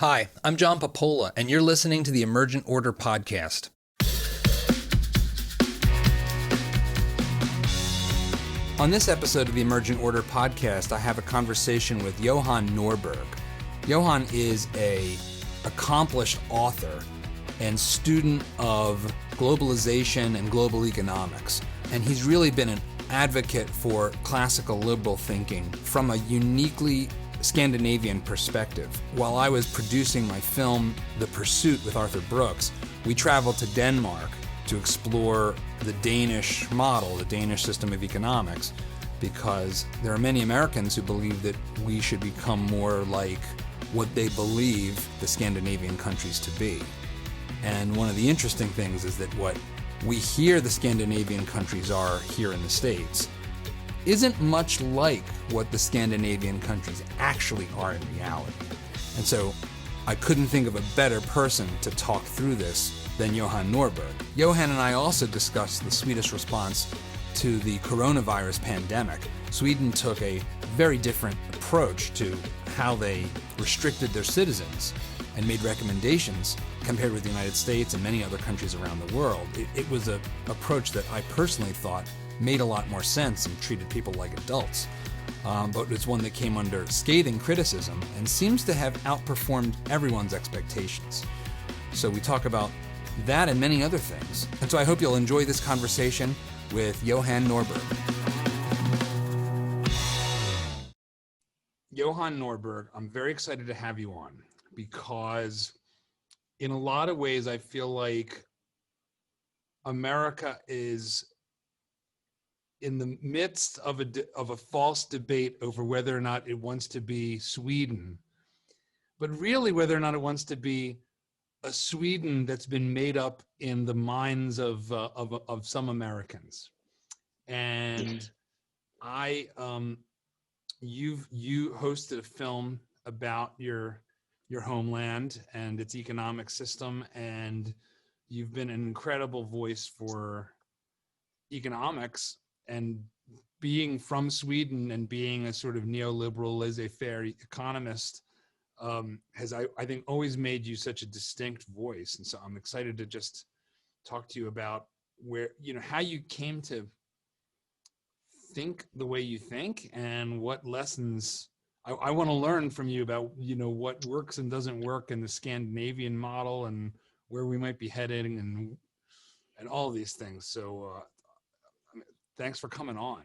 Hi, I'm John Papola, and you're listening to the Emergent Order Podcast. On this episode of the Emergent Order Podcast, I have a conversation with Johan Norberg. Johan is an accomplished author and student of globalization and global economics, and he's really been an advocate for classical liberal thinking from a uniquely Scandinavian perspective. While I was producing my film, The Pursuit with Arthur Brooks, we traveled to Denmark to explore the Danish model, the Danish system of economics, because there are many Americans who believe that we should become more like what they believe the Scandinavian countries to be. And one of the interesting things is that what we hear the Scandinavian countries are here in the States isn't much like what the Scandinavian countries actually are in reality. And so I couldn't think of a better person to talk through this than Johan Norberg. Johan and I also discussed the Swedish response to the coronavirus pandemic. Sweden took a very different approach to how they restricted their citizens and made recommendations compared with the United States and many other countries around the world. It was an approach that I personally thought made a lot more sense and treated people like adults. But it's one that came under scathing criticism and seems to have outperformed everyone's expectations. So we talk about that and many other things. And so I hope you'll enjoy this conversation with Johan Norberg. Johan Norberg, I'm very excited to have you on because in a lot of ways I feel like America is in the midst of a false debate over whether or not it wants to be Sweden, but really whether or not it wants to be a Sweden that's been made up in the minds of some Americans. And you hosted a film about your homeland and its economic system, and you've been an incredible voice for economics. And being from Sweden and being a sort of neoliberal, laissez-faire economist has, I think, always made you such a distinct voice. And so I'm excited to just talk to you about how you came to think the way you think and what lessons I want to learn from you about, what works and doesn't work in the Scandinavian model and where we might be heading and all these things. So thanks for coming on.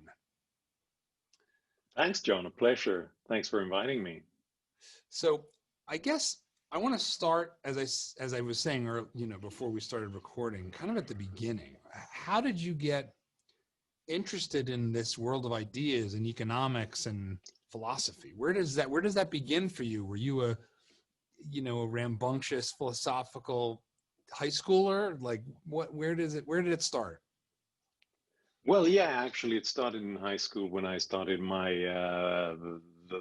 Thanks, John. A pleasure. Thanks for inviting me. So I guess I want to start, as I was saying, before we started recording, kind of at the beginning. How did you get interested in this world of ideas and economics and philosophy? Where does that begin for you? Were you a rambunctious philosophical high schooler? Like where did it start? Well, yeah, actually, it started in high school when I started my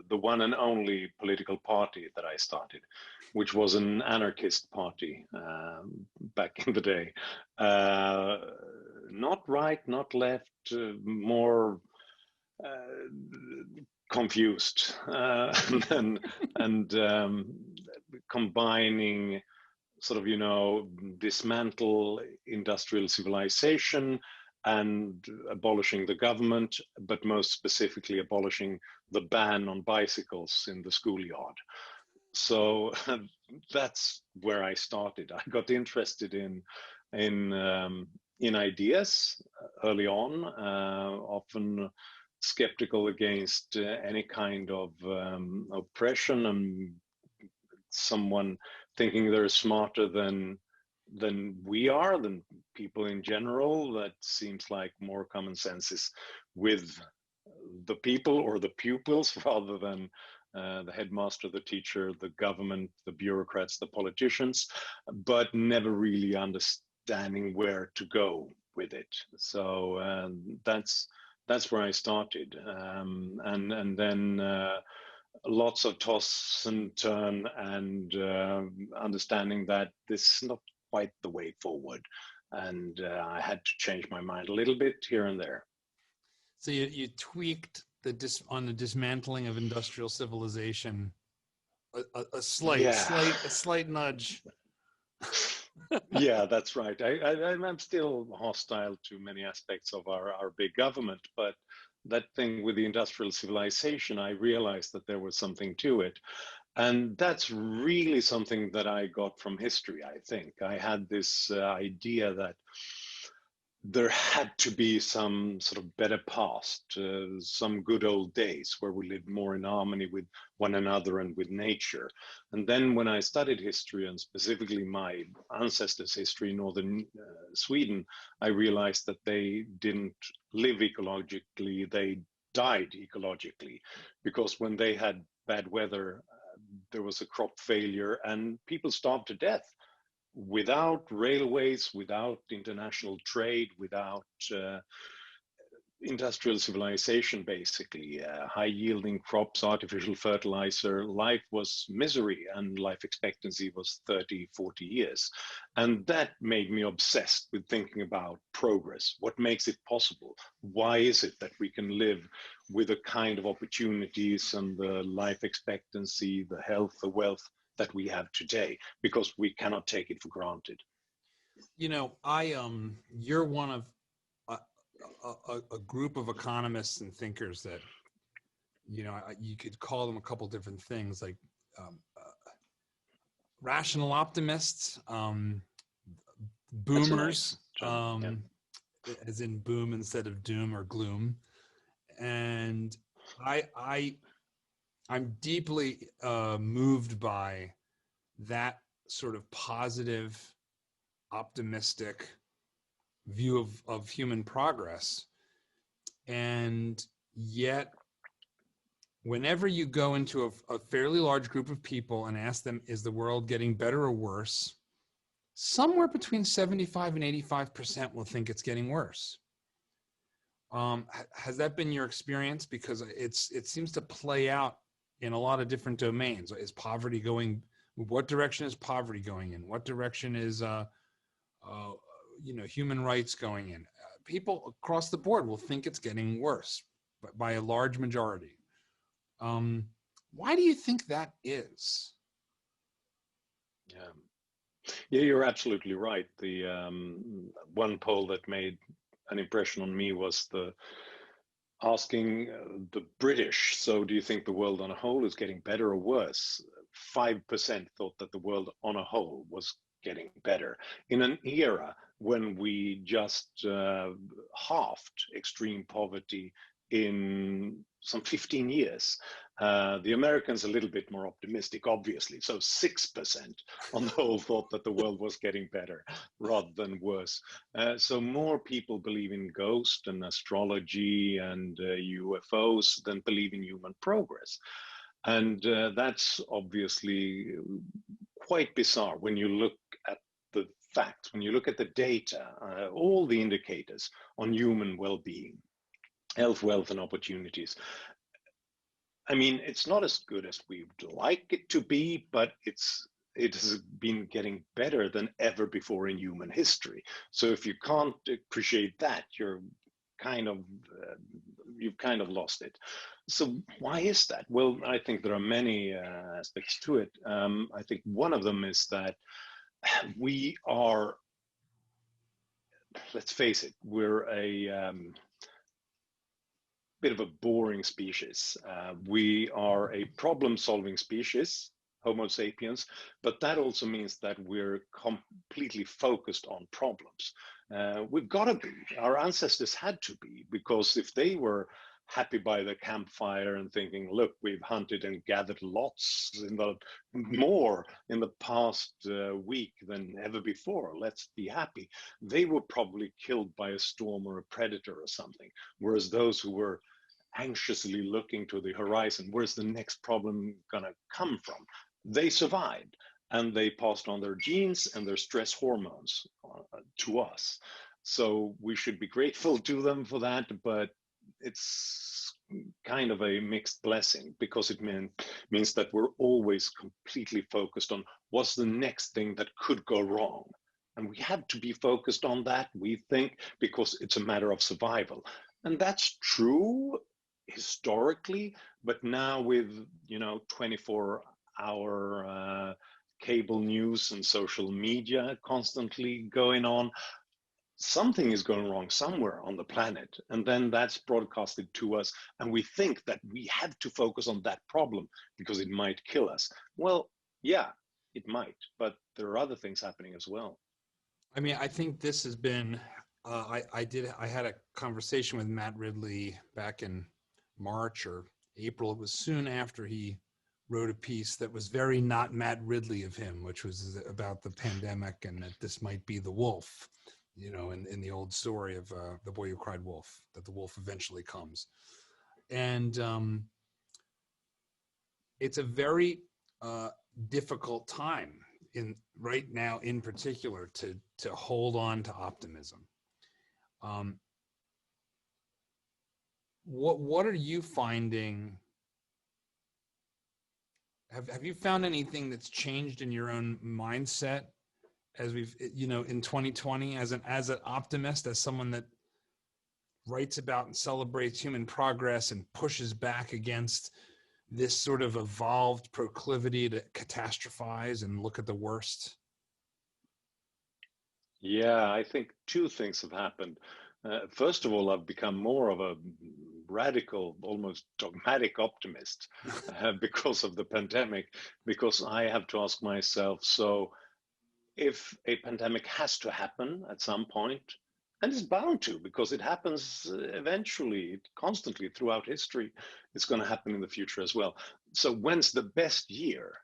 the one and only political party that I started, which was an anarchist party back in the day. Not right, not left, more confused, and combining sort of dismantle industrial civilization and abolishing the government, but most specifically abolishing the ban on bicycles in the schoolyard. So that's where I started. I got interested in ideas early on, often skeptical against any kind of oppression and someone thinking they're smarter than we are, than people in general. That seems like more common sense is with the people or the pupils rather than the headmaster, the teacher, the government, the bureaucrats, the politicians, but never really understanding where to go with it. So that's where I started, and then lots of toss and turn and understanding that this is not quite the way forward, and I had to change my mind a little bit here and there. So you tweaked on the dismantling of industrial civilization a Yeah. slight nudge. Yeah, that's right. I'm still hostile to many aspects of our big government, but that thing with the industrial civilization, I realized that there was something to it. And that's really something that I got from history, I think. I had this idea that there had to be some sort of better past, some good old days where we lived more in harmony with one another and with nature. And then when I studied history, and specifically my ancestors' history in northern Sweden, I realized that they didn't live ecologically, they died ecologically, because when they had bad weather, there was a crop failure and people starved to death without railways, without international trade, without industrial civilization, basically, high yielding crops, artificial fertilizer, life was misery and life expectancy was 30, 40 years. And that made me obsessed with thinking about progress. What makes it possible? Why is it that we can live with the kind of opportunities and the life expectancy, the health, the wealth that we have today? Because we cannot take it for granted. You know, you're one of a group of economists and thinkers that, you know, you could call them a couple different things, like rational optimists, boomers, Yeah. as in boom instead of doom or gloom. And I'm deeply moved by that sort of positive, optimistic view of human progress. And yet, whenever you go into a fairly large group of people and ask them, is the world getting better or worse? Somewhere between 75 and 85% will think it's getting worse. Has that been your experience? Because it seems to play out in a lot of different domains. Is poverty going? What direction is poverty going in? What direction is human rights going in? People across the board will think it's getting worse, but by a large majority. Why do you think that is? Yeah, you're absolutely right. The one poll that made an impression on me was the asking the British, so do you think the world on a whole is getting better or worse? 5% thought that the world on a whole was getting better in an era when we just halved extreme poverty in some 15 years. The Americans a little bit more optimistic, obviously. So 6% on the whole thought that the world was getting better rather than worse. So more people believe in ghosts and astrology and UFOs than believe in human progress. And that's obviously quite bizarre when you look at the facts, when you look at the data, all the indicators on human well-being, health, wealth, and opportunities. I mean, it's not as good as we'd like it to be, but it has been getting better than ever before in human history. So if you can't appreciate that, you've kind of lost it. So why is that? Well, I think there are many aspects to it. I think one of them is that we are, let's face it, we're a bit of a boring species. We are a problem-solving species, Homo sapiens, but that also means that we're completely focused on problems. We've got to be. Our ancestors had to be, because if they were happy by the campfire and thinking, look, we've hunted and gathered lots more in the past week than ever before, let's be happy, they were probably killed by a storm or a predator or something. Whereas those who were anxiously looking to the horizon, where's the next problem gonna come from, they survived, and they passed on their genes and their stress hormones to us. So we should be grateful to them for that, but it's kind of a mixed blessing, because it means that we're always completely focused on what's the next thing that could go wrong. And we have to be focused on that, we think, because it's a matter of survival. And that's true historically, but now with 24 our cable news and social media constantly going on, something is going wrong somewhere on the planet, and then that's broadcasted to us, and we think that we have to focus on that problem because it might kill us. Well, yeah, it might, but there are other things happening as well. I mean, I think this has been. I had a conversation with Matt Ridley back in March or April. It was soon after he wrote a piece that was very not Matt Ridley of him, which was about the pandemic and that this might be the wolf, in the old story of the boy who cried wolf, that the wolf eventually comes. And it's a very difficult time right now in particular to hold on to optimism. What are you finding? Have you found anything that's changed in your own mindset as we've, in 2020 as an optimist, as someone that writes about and celebrates human progress and pushes back against this sort of evolved proclivity to catastrophize and look at the worst? Yeah, I think two things have happened. First of all, I've become more of a radical, almost dogmatic optimist because of the pandemic, because I have to ask myself, so if a pandemic has to happen at some point, and it's bound to, because it happens eventually, constantly throughout history, it's going to happen in the future as well. So when's the best year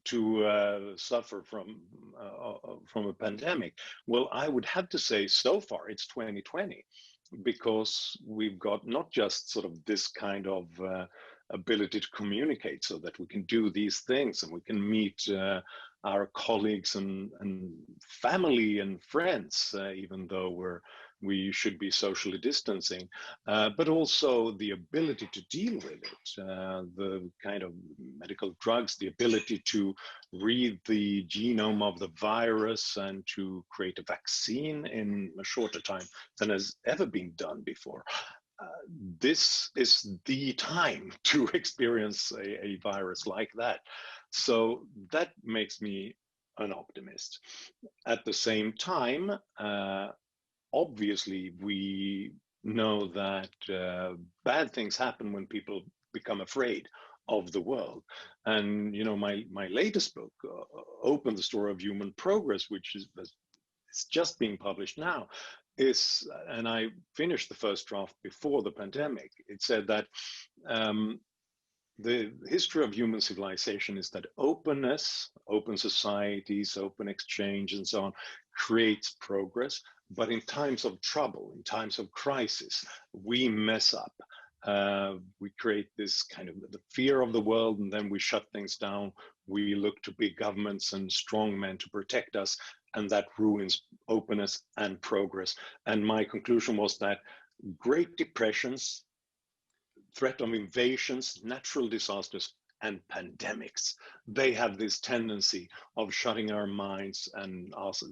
to suffer from a pandemic? Well, I would have to say so far it's 2020, because we've got not just sort of this kind of ability to communicate so that we can do these things and we can meet our colleagues and family and friends, even though we should be socially distancing, but also the ability to deal with it, the kind of medical drugs, the ability to read the genome of the virus and to create a vaccine in a shorter time than has ever been done before. This is the time to experience a virus like that. So that makes me an optimist. At the same time, obviously, we know that bad things happen when people become afraid of the world. And, my latest book, Open the Story of Human Progress, which is it's just being published now, and I finished the first draft before the pandemic. It said that the history of human civilization is that openness, open societies, open exchange, and so on, creates progress. But in times of trouble, in times of crisis, we mess up. We create this kind of the fear of the world, and then we shut things down. We look to big governments and strong men to protect us, and that ruins openness and progress. And my conclusion was that great depressions, threat of invasions, natural disasters, and pandemics, they have this tendency of shutting our minds and also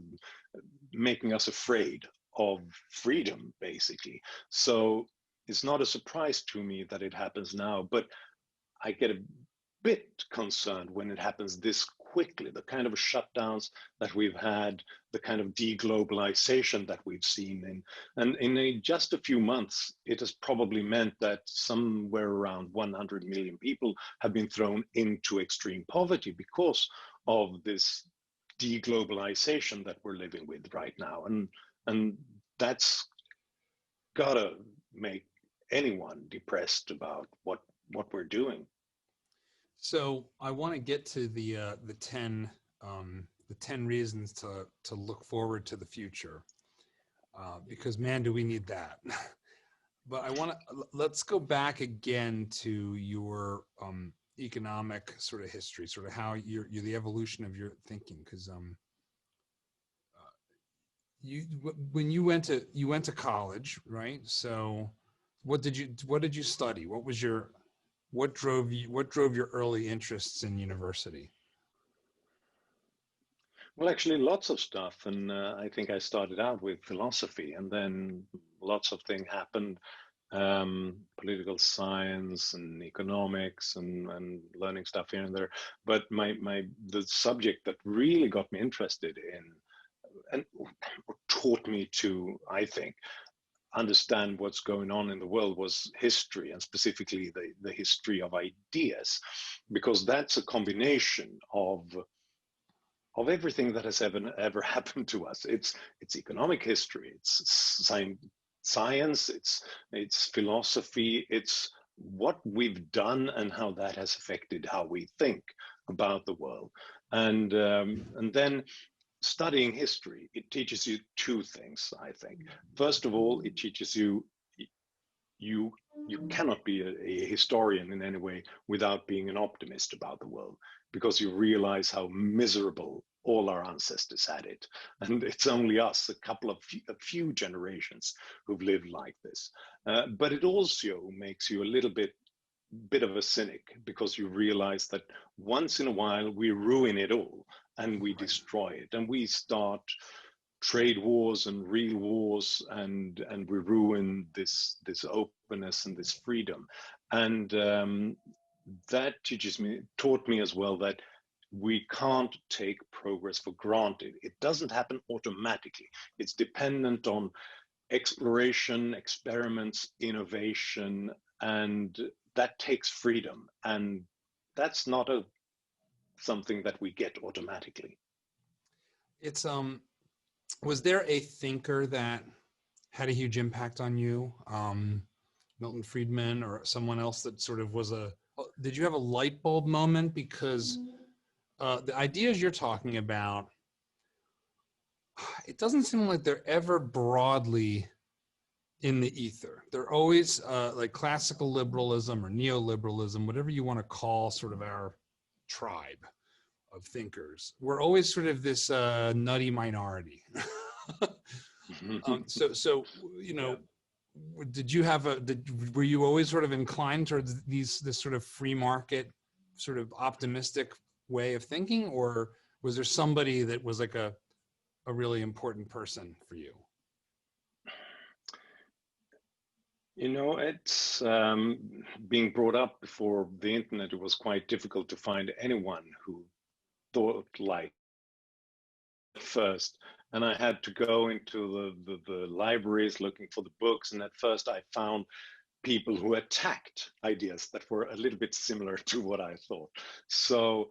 making us afraid of freedom, basically. So it's not a surprise to me that it happens now, but I get a bit concerned when it happens this quickly, the kind of shutdowns that we've had, the kind of deglobalization that we've seen. And in just a few months, it has probably meant that somewhere around 100 million people have been thrown into extreme poverty because of this deglobalization that we're living with right now. And that's gotta make anyone depressed about what we're doing. So I want to get to the 10 reasons to look forward to the future, because man, do we need that. But let's go back again to your economic sort of history, sort of how you're the evolution of your thinking, because when you went to college, right? So what did you study? What drove your early interests in university? Well, actually, lots of stuff. And I think I started out with philosophy, and then lots of things happened political science and economics and learning stuff here and there. But the subject that really got me interested in and taught me to, I think, understand what's going on in the world was history, and specifically the history of ideas, because that's a combination of everything that has ever happened to us. It's economic history, it's science, it's philosophy, it's what we've done and how that has affected how we think about the world. And then studying history, it teaches you two things, I think. First of all, it teaches you cannot be a historian in any way without being an optimist about the world, because you realize how miserable all our ancestors had it, and it's only us, a few generations, who've lived like this. But it also makes you a little bit of a cynic, because you realize that once in a while we ruin it all and we destroy it, and we start trade wars and real wars, and we ruin this openness and this freedom. And that taught me as well that we can't take progress for granted. It doesn't happen automatically. It's dependent on exploration, experiments, innovation, and that takes freedom. And that's not something that we get automatically. It's was there a thinker that had a huge impact on you, Milton Friedman or someone else, that sort of was did you have a light bulb moment? Because the ideas you're talking about, it doesn't seem like they're ever broadly in the ether. They're always like classical liberalism or neoliberalism, whatever you want to call sort of our tribe of thinkers. We're always sort of this nutty minority. So you know, did you have were you always sort of inclined towards this sort of free market, sort of optimistic way of thinking, or was there somebody that was like a really important person for you? You know, it's being brought up before the internet, it was quite difficult to find anyone who thought like first. And I had to go into the libraries looking for the books. And at first I found people who attacked ideas that were a little bit similar to what I thought. So,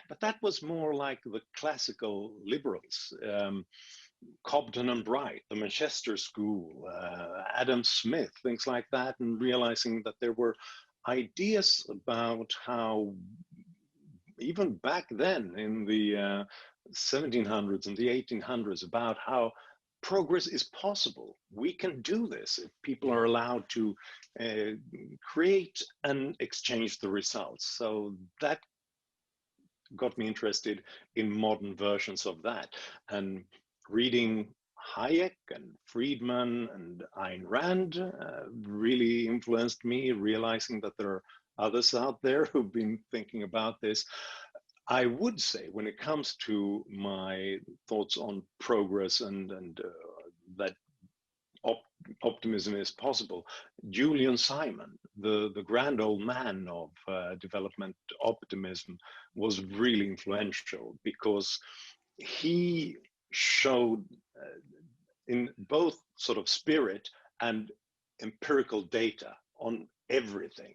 but that was more like the classical liberals. Cobden and Bright, the Manchester School, Adam Smith, things like that, and realizing that there were ideas about how, even back then in the 1700s and the 1800s, about how progress is possible. We can do this if people are allowed to create and exchange the results. So that got me interested in modern versions of that. And reading Hayek and Friedman and Ayn Rand really influenced me, realizing that there are others out there who've been thinking about this. I would say, when it comes to my thoughts on progress and that optimism is possible, Julian Simon, the grand old man of development optimism, was really influential, because he showed in both sort of spirit and empirical data on everything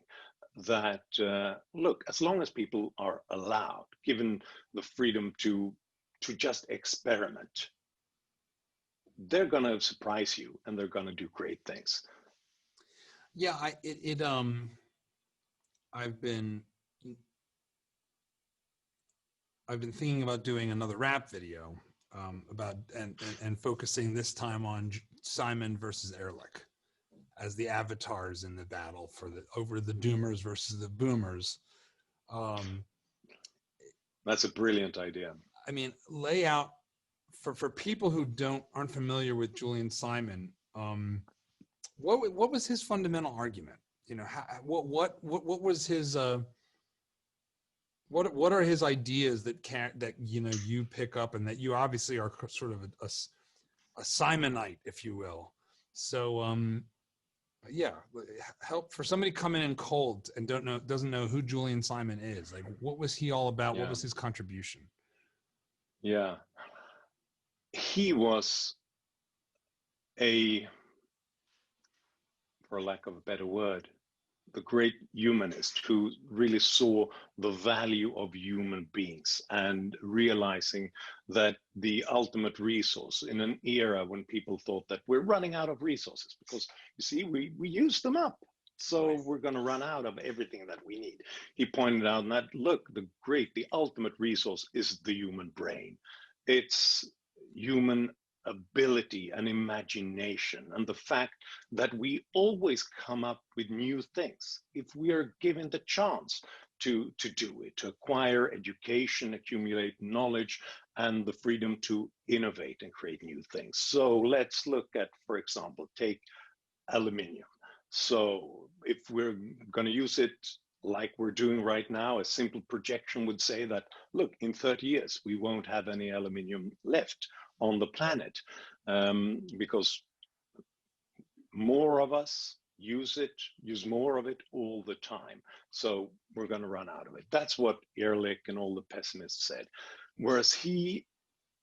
that look, as long as people are allowed, given the freedom to just experiment, they're going to surprise you and they're going to do great things. Yeah, I've been thinking about doing another rap video about and focusing this time on Simon versus Ehrlich as the avatars in the battle over the doomers versus the boomers. That's a brilliant idea. I mean, lay out for people who aren't familiar with Julian Simon. What was his fundamental argument? You know, what was his what are his ideas that you know you pick up, and that you obviously are sort of a Simonite, if you will. So Yeah, help for somebody coming in cold and doesn't know who Julian Simon is. Like, what was he all about? What Yeah. was his contribution? Yeah. He was a, for lack of a better word, the great humanist who really saw the value of human beings and realizing that the ultimate resource in an era when people thought that we're running out of resources because you see we use them up, so we're going to run out of everything that we need. He pointed out that look, the ultimate resource is the human brain. It's human ability and imagination, and the fact that we always come up with new things if we are given the chance to do it, to acquire education, accumulate knowledge, and the freedom to innovate and create new things. So let's look at, for example, take aluminium. So if we're going to use it like we're doing right now, a simple projection would say that, look, in 30 years, we won't have any aluminium left on the planet because more of us use more of it all the time. So we're going to run out of it. That's what Ehrlich and all the pessimists said. Whereas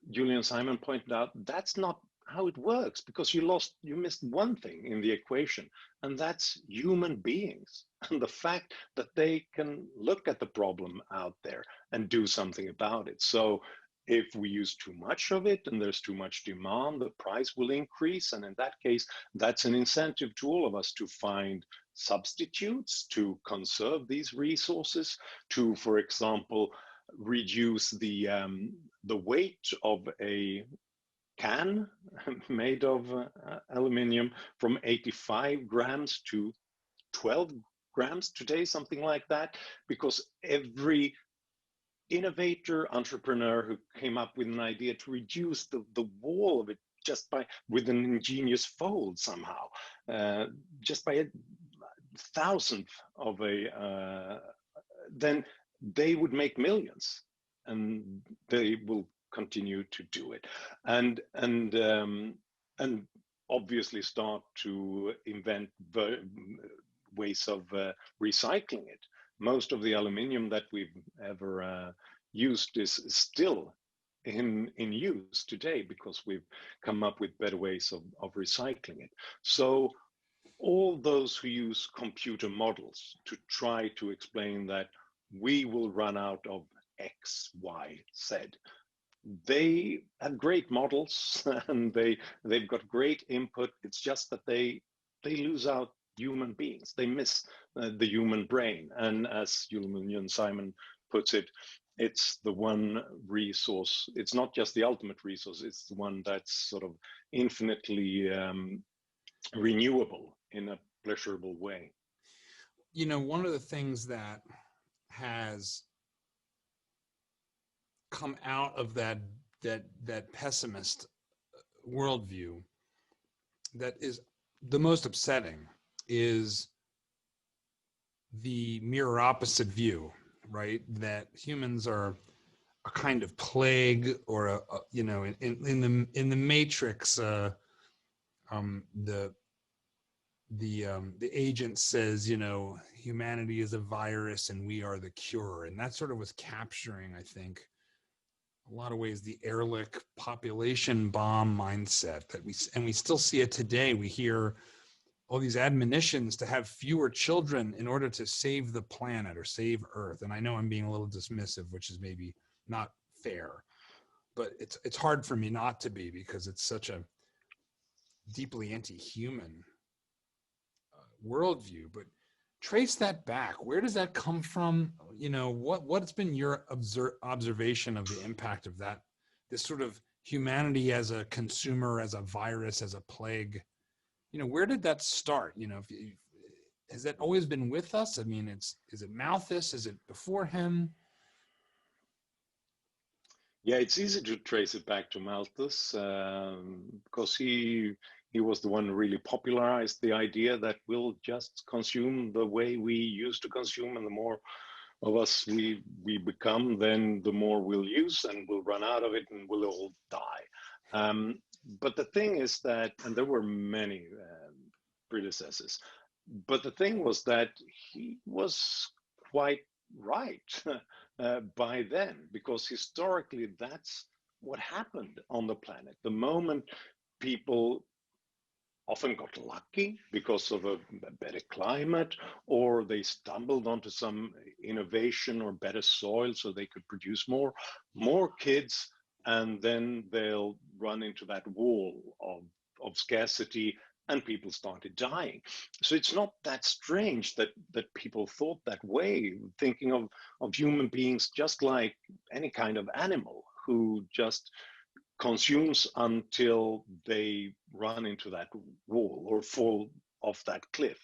Julian Simon pointed out, that's not how it works because you missed one thing in the equation, and that's human beings and the fact that they can look at the problem out there and do something about it. So if we use too much of it and there's too much demand, the price will increase. And in that case, that's an incentive to all of us to find substitutes, to conserve these resources, to, for example, reduce the weight of a can made of aluminium from 85 grams to 12 grams today, something like that, because every innovator, entrepreneur who came up with an idea to reduce the wall of it just with an ingenious fold somehow, just by a thousandth of then they would make millions, and they will continue to do it, and obviously start to invent ways of recycling it. Most of the aluminium that we've ever used is still in use today because we've come up with better ways of recycling it. So all those who use computer models to try to explain that we will run out of X, Y, Z, they have great models and they've got great input. It's just that they lose out human beings. They miss the human brain. And as Julian Simon puts it, it's the one resource. It's not just the ultimate resource. It's the one that's sort of infinitely renewable in a pleasurable way. You know, one of the things that has come out of that pessimist worldview that is the most upsetting is the mirror opposite view, right? That humans are a kind of plague, or in the Matrix, the agent says, humanity is a virus and we are the cure, and that sort of was capturing, I think, a lot of ways the Ehrlich population bomb mindset that we still see it today. We hear all these admonitions to have fewer children in order to save the planet or save Earth. And I know I'm being a little dismissive, which is maybe not fair, but it's hard for me not to be, because it's such a deeply anti-human worldview. But trace that back. Where does that come from? What's been your observation of the impact of that, this sort of humanity as a consumer, as a virus, as a plague? Where did that start? Has that always been with us? I mean, is it Malthus? Is it before him? Yeah, it's easy to trace it back to Malthus because he was the one who really popularized the idea that we'll just consume the way we used to consume, and the more of us we become, then the more we'll use, and we'll run out of it, and we'll all die. But the thing is that, and there were many predecessors. But the thing was that he was quite right by then, because historically that's what happened on the planet. The moment people often got lucky because of a better climate, or they stumbled onto some innovation or better soil so they could produce more kids, and then they'll run into that wall of scarcity and people started dying. So it's not that strange that people thought that way, thinking of human beings just like any kind of animal who just consumes until they run into that wall or fall off that cliff.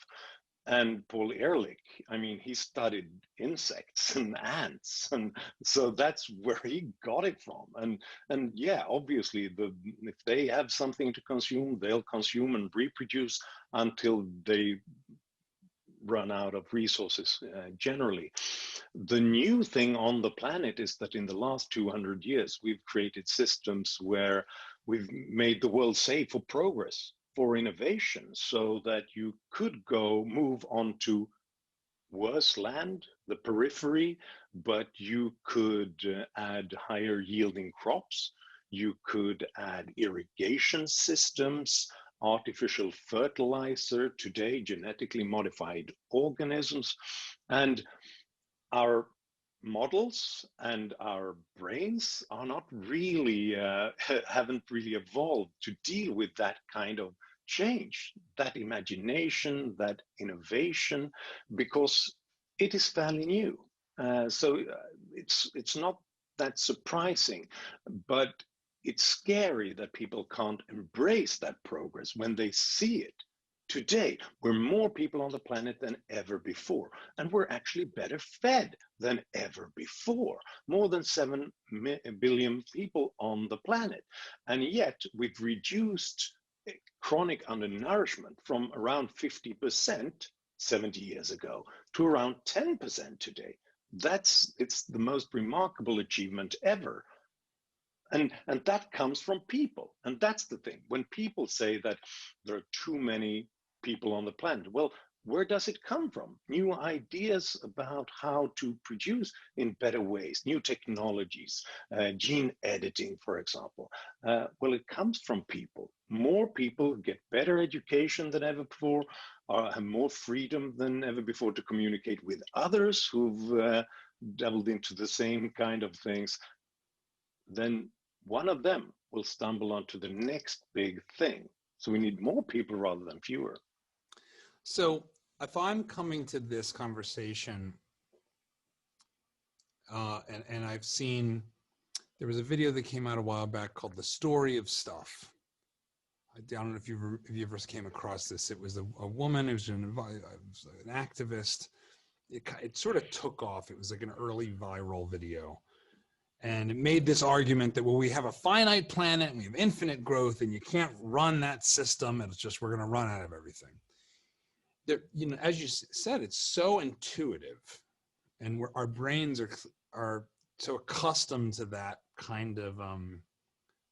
And Paul Ehrlich, I mean, he studied insects and ants, and so that's where he got it from. And yeah, obviously, if they have something to consume, they'll consume and reproduce until they run out of resources generally. The new thing on the planet is that in the last 200 years, we've created systems where we've made the world safe for progress, for innovation, so that you could move on to worse land, the periphery, but you could add higher yielding crops. You could add irrigation systems, artificial fertilizer, today genetically modified organisms. And our models and our brains are not really, haven't really evolved to deal with that kind of change, that imagination, that innovation, because it is fairly new. So it's not that surprising, but it's scary that people can't embrace that progress when they see it. Today, we're more people on the planet than ever before, and we're actually better fed than ever before. More than 7 billion people on the planet. And yet, we've reduced chronic undernourishment from around 50% 70 years ago to around 10% today. It's the most remarkable achievement ever. And that comes from people. And that's the thing. When people say that there are too many people on the planet, well, where does it come from? New ideas about how to produce in better ways, new technologies, gene editing, for example. Well, it comes from people. More people get better education than ever before, have more freedom than ever before to communicate with others who've delved into the same kind of things. Then one of them will stumble onto the next big thing. So we need more people rather than fewer. So if I'm coming to this conversation, and I've seen, there was a video that came out a while back called "The Story of Stuff." I don't know if you ever came across this. It was a woman who was an activist. It sort of took off. It was like an early viral video. And it made this argument that, well, we have a finite planet and we have infinite growth and you can't run that system. And it's just, we're going to run out of everything. There, as you said, it's so intuitive, and our brains are so accustomed to that kind of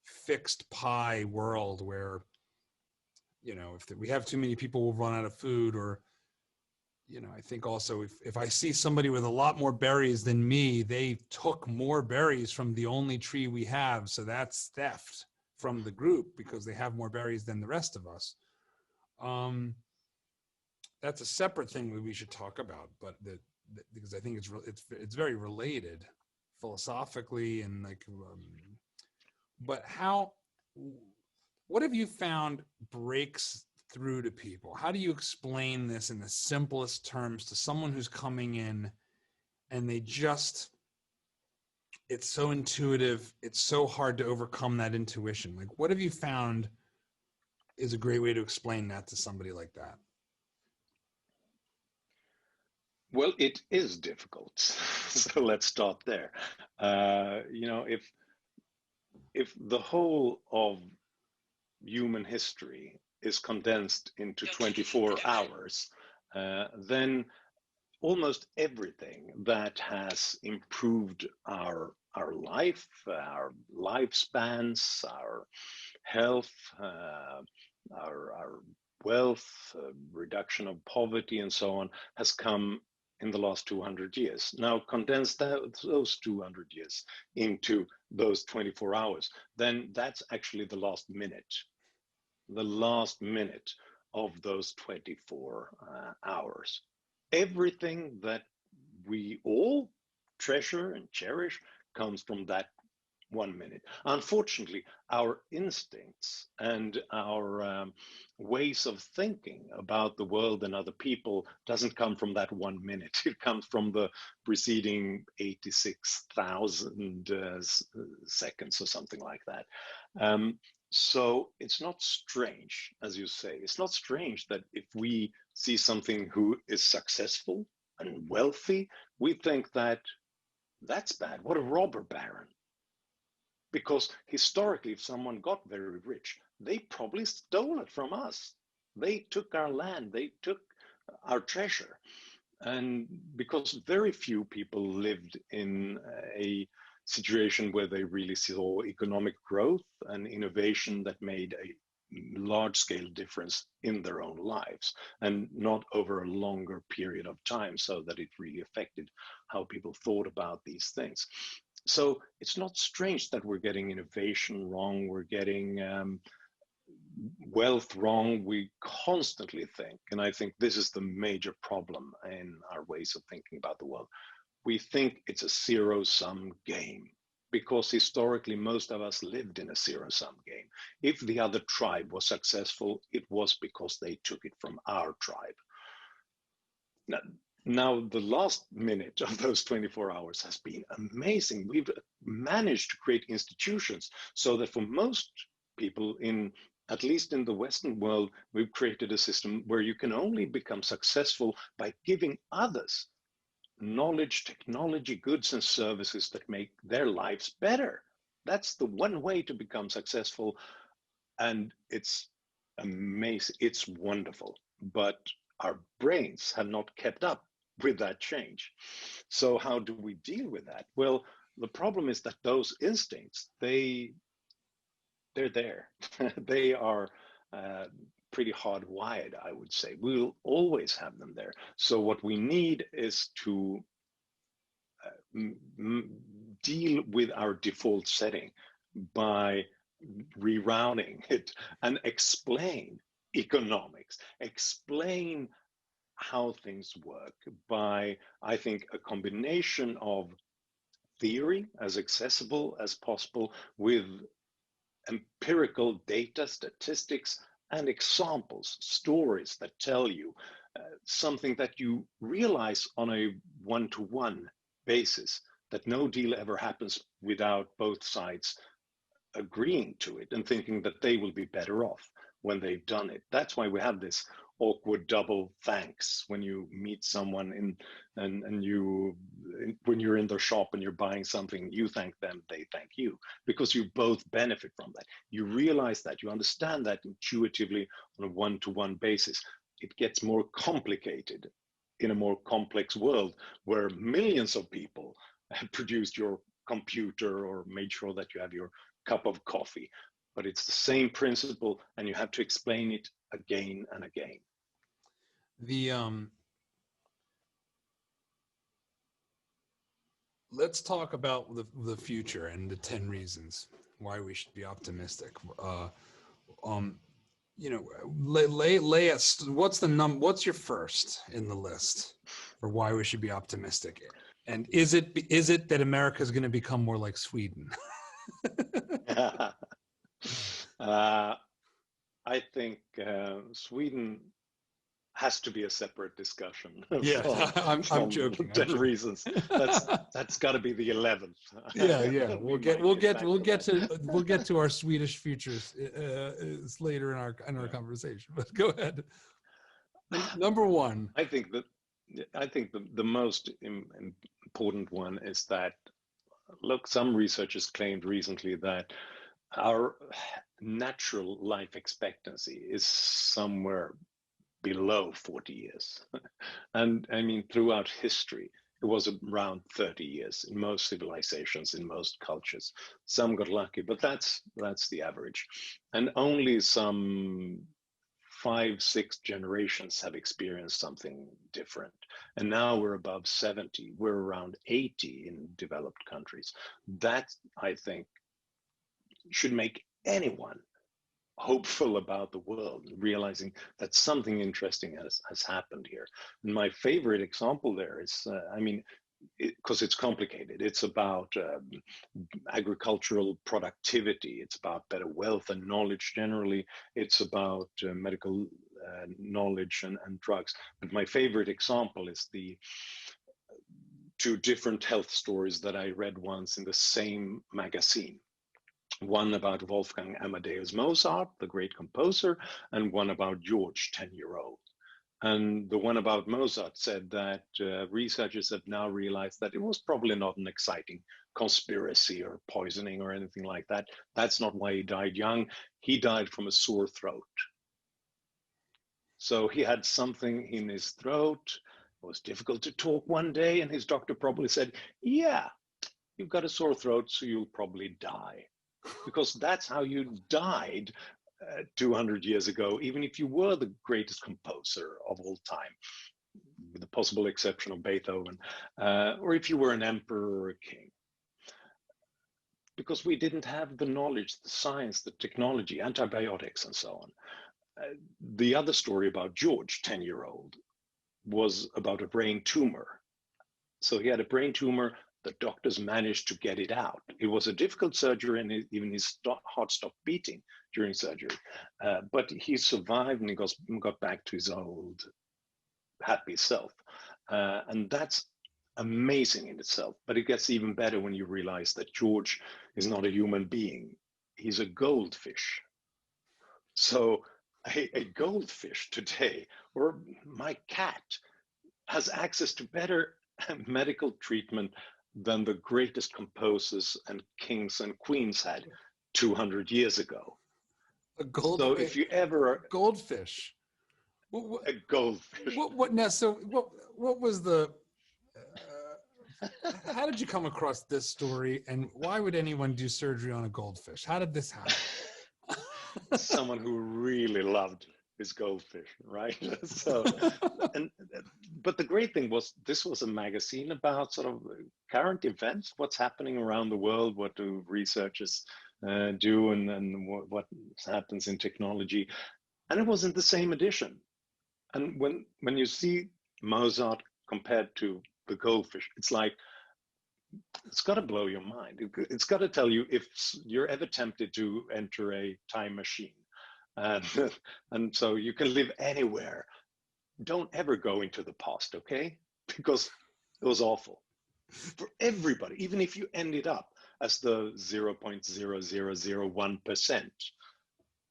fixed pie world where, if we have too many people, we'll run out of food. Or, I think also if I see somebody with a lot more berries than me, they took more berries from the only tree we have. So that's theft from the group because they have more berries than the rest of us. That's a separate thing that we should talk about, but because I think it's very related philosophically and but what have you found breaks through to people? How do you explain this in the simplest terms to someone who's coming in and it's so intuitive, it's so hard to overcome that intuition? Like, what have you found is a great way to explain that to somebody like that? Well, it is difficult. So let's start there. If the whole of human history is condensed into 24 hours, then almost everything that has improved our life, our lifespans, our health, our wealth, reduction of poverty, and so on, has come in the last 200 years. Now condense those 200 years into those 24 hours, then that's actually the last minute of those 24 hours. Everything that we all treasure and cherish comes from that 1 minute. Unfortunately, our instincts and our ways of thinking about the world and other people doesn't come from that 1 minute. It comes from the preceding 86,000 seconds or something like that. So it's not strange, as you say, it's not strange that if we see something who is successful and wealthy, we think that that's bad. What a robber baron. Because historically, if someone got very rich, they probably stole it from us. They took our land, they took our treasure. And because very few people lived in a situation where they really saw economic growth and innovation that made a large scale difference in their own lives, and not over a longer period of time, so that it really affected how people thought about these things. So it's not strange that we're getting innovation wrong, we're getting wealth wrong. We constantly think, and I think this is the major problem in our ways of thinking about the world. We think it's a zero-sum game, because historically most of us lived in a zero-sum game. If the other tribe was successful, it was because they took it from our tribe. Now, the last minute of those 24 hours has been amazing. We've managed to create institutions so that for most people, at least in the Western world, we've created a system where you can only become successful by giving others knowledge, technology, goods, and services that make their lives better. That's the one way to become successful. And it's amazing. It's wonderful. But our brains have not kept up with that change. So how do we deal with that? Well, the problem is that those instincts, they're there. They are pretty hardwired, I would say. We'll always have them there. So what we need is to deal with our default setting by rerouting it and explain economics, explain how things work by, I think, a combination of theory as accessible as possible with empirical data, statistics, and examples, stories that tell you something that you realize on a one-to-one basis, that no deal ever happens without both sides agreeing to it and thinking that they will be better off when they've done it. That's why we have this awkward double thanks when you meet someone and when you're in their shop and you're buying something, you thank them, they thank you, because you both benefit from that. You realize that, you understand that intuitively on a one-to-one basis. It gets more complicated in a more complex world where millions of people have produced your computer or made sure that you have your cup of coffee. But it's the same principle, and you have to explain it again and again. Let's talk about the future and the 10 reasons why we should be optimistic. Lay us. What's your first in the list for why we should be optimistic? And is it that America is going to become more like Sweden? I think Sweden has to be a separate discussion. Yeah, I'm joking. 10 reasons. That's got to be the 11th. Yeah. We'll get to our Swedish futures later in our conversation. But go ahead. Number one. I think the most important one is that, look, some researchers claimed recently that our natural life expectancy is somewhere below 40 years. And I mean, throughout history, it was around 30 years in most civilizations, in most cultures. Some got lucky, but that's the average. And only some 5, 6 generations have experienced something different. And now we're above 70. We're around 80 in developed countries. That, I think, should make anyone hopeful about the world, realizing that something interesting has happened here. And my favorite example there is, because it's complicated. It's about agricultural productivity. It's about better wealth and knowledge generally. It's about medical knowledge and drugs. But my favorite example is the 2 different health stories that I read once in the same magazine. One about Wolfgang Amadeus Mozart, the great composer, and one about George, 10-year-old. And the one about Mozart said that researchers have now realized that it was probably not an exciting conspiracy or poisoning or anything like that. That's not why he died young. He died from a sore throat. So he had something in his throat. It was difficult to talk one day, and his doctor probably said, yeah, you've got a sore throat, so you'll probably die. Because that's how you died 200 years ago, even if you were the greatest composer of all time, with the possible exception of Beethoven, or if you were an emperor or a king. Because we didn't have the knowledge, the science, the technology, antibiotics, and so on. The other story about George, 10-year-old, was about a brain tumor. So he had a brain tumor. The doctors managed to get it out. It was a difficult surgery, and even his heart stopped beating during surgery. But he survived, and he got back to his old happy self. And that's amazing in itself. But it gets even better when you realize that George is not a human being. He's a goldfish. So a goldfish today, or my cat, has access to better medical treatment than the greatest composers and kings and queens had 200 years ago. A goldfish. So if you ever goldfish, a goldfish. What now? So what was the? How did you come across this story, and why would anyone do surgery on a goldfish? How did this happen? Someone who really loved his goldfish, right? But the great thing was, this was a magazine about sort of current events, what's happening around the world, what do researchers do, and what happens in technology. And it was in the same edition. And when you see Mozart compared to the goldfish, it's like, it's got to blow your mind. It's got to tell you, if you're ever tempted to enter a time machine, and so you can live anywhere, don't ever go into the past, okay? Because it was awful for everybody, even if you ended up as the 0.0001%,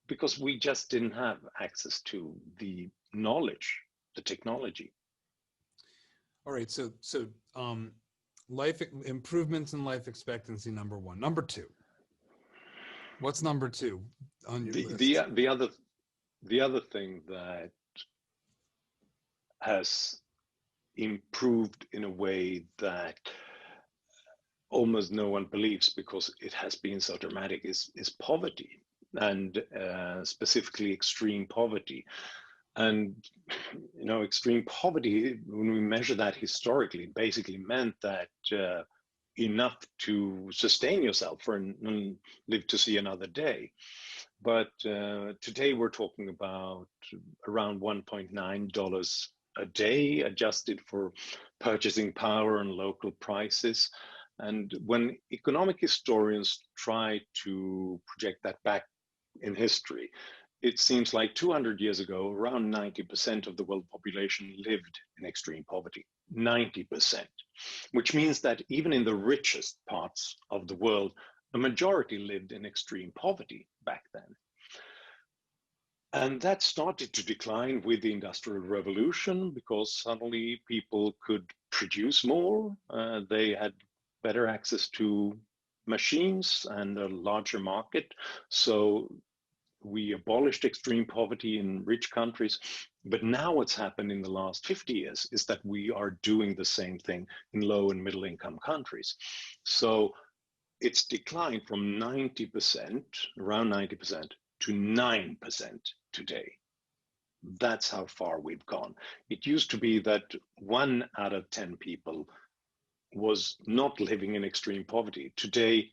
because we just didn't have access to the knowledge, the technology. All right, so life improvements in life expectancy, number 1. Number 2. What's number 2 on your list? The other thing that has improved in a way that almost no one believes, because it has been so dramatic, is poverty, and specifically extreme poverty. And extreme poverty, when we measure that historically, basically meant that enough to sustain yourself and live to see another day. But today we're talking about around $1.9 a day, adjusted for purchasing power and local prices. And when economic historians try to project that back in history, it seems like 200 years ago, around 90% of the world population lived in extreme poverty. 90%, which means that even in the richest parts of the world, a majority lived in extreme poverty back then. And that started to decline with the Industrial Revolution, because suddenly people could produce more. They had better access to machines and a larger market. So we abolished extreme poverty in rich countries. But now what's happened in the last 50 years is that we are doing the same thing in low and middle income countries. So it's declined from 90%, around 90%, to 9% today. That's how far we've gone. It used to be that 1 out of 10 people was not living in extreme poverty. Today,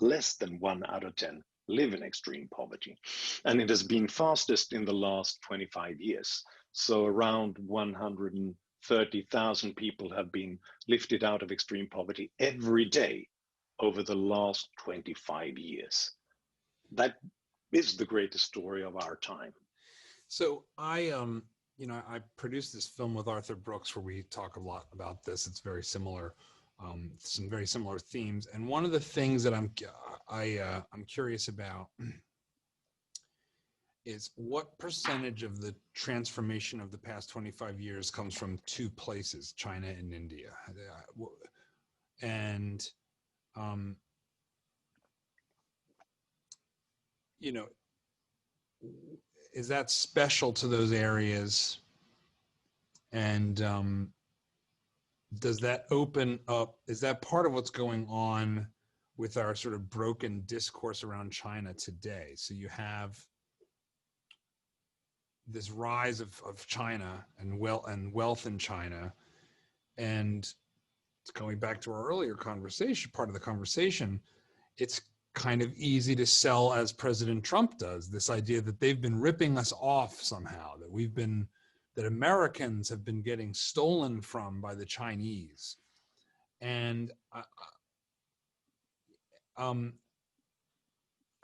less than 1 out of 10 live in extreme poverty. And it has been fastest in the last 25 years. So around 130,000 people have been lifted out of extreme poverty every day over the last 25 years. That is the greatest story of our time. So I produced this film with Arthur Brooks where we talk a lot about this. It's very similar, some very similar themes. And one of the things that I'm curious about is what percentage of the transformation of the past 25 years comes from two places, China and India, and is that special to those areas? And does that open up, is that part of what's going on with our sort of broken discourse around China today? So you have this rise of China and wealth in China. And going back to our earlier conversation, part of the conversation, it's kind of easy to sell, as President Trump does, this idea that they've been ripping us off somehow, that Americans have been getting stolen from by the Chinese. And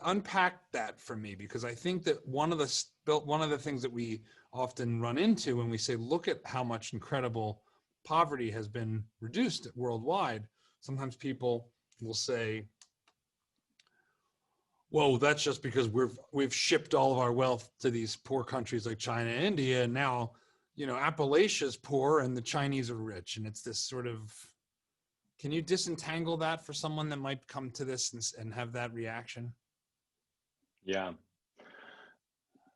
unpack that for me, because I think that one of the things that we often run into when we say, look at how much incredible poverty has been reduced worldwide, sometimes people will say, whoa, that's just because we've shipped all of our wealth to these poor countries like China and India, and now, Appalachia's poor and the Chinese are rich. And it's this sort of, can you disentangle that for someone that might come to this and have that reaction? Yeah,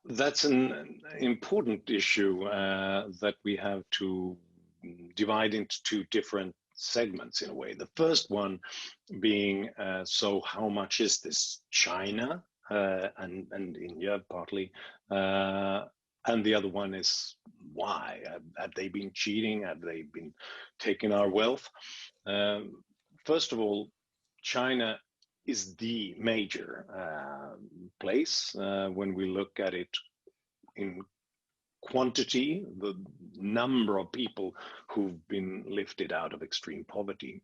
that's an important issue that we have to divide into two different segments in a way. The first one being, so how much is this China and India partly? And the other one is why? Have they been cheating? Have they been taking our wealth? First of all, China is the major place when we look at it in quantity, the number of people who've been lifted out of extreme poverty.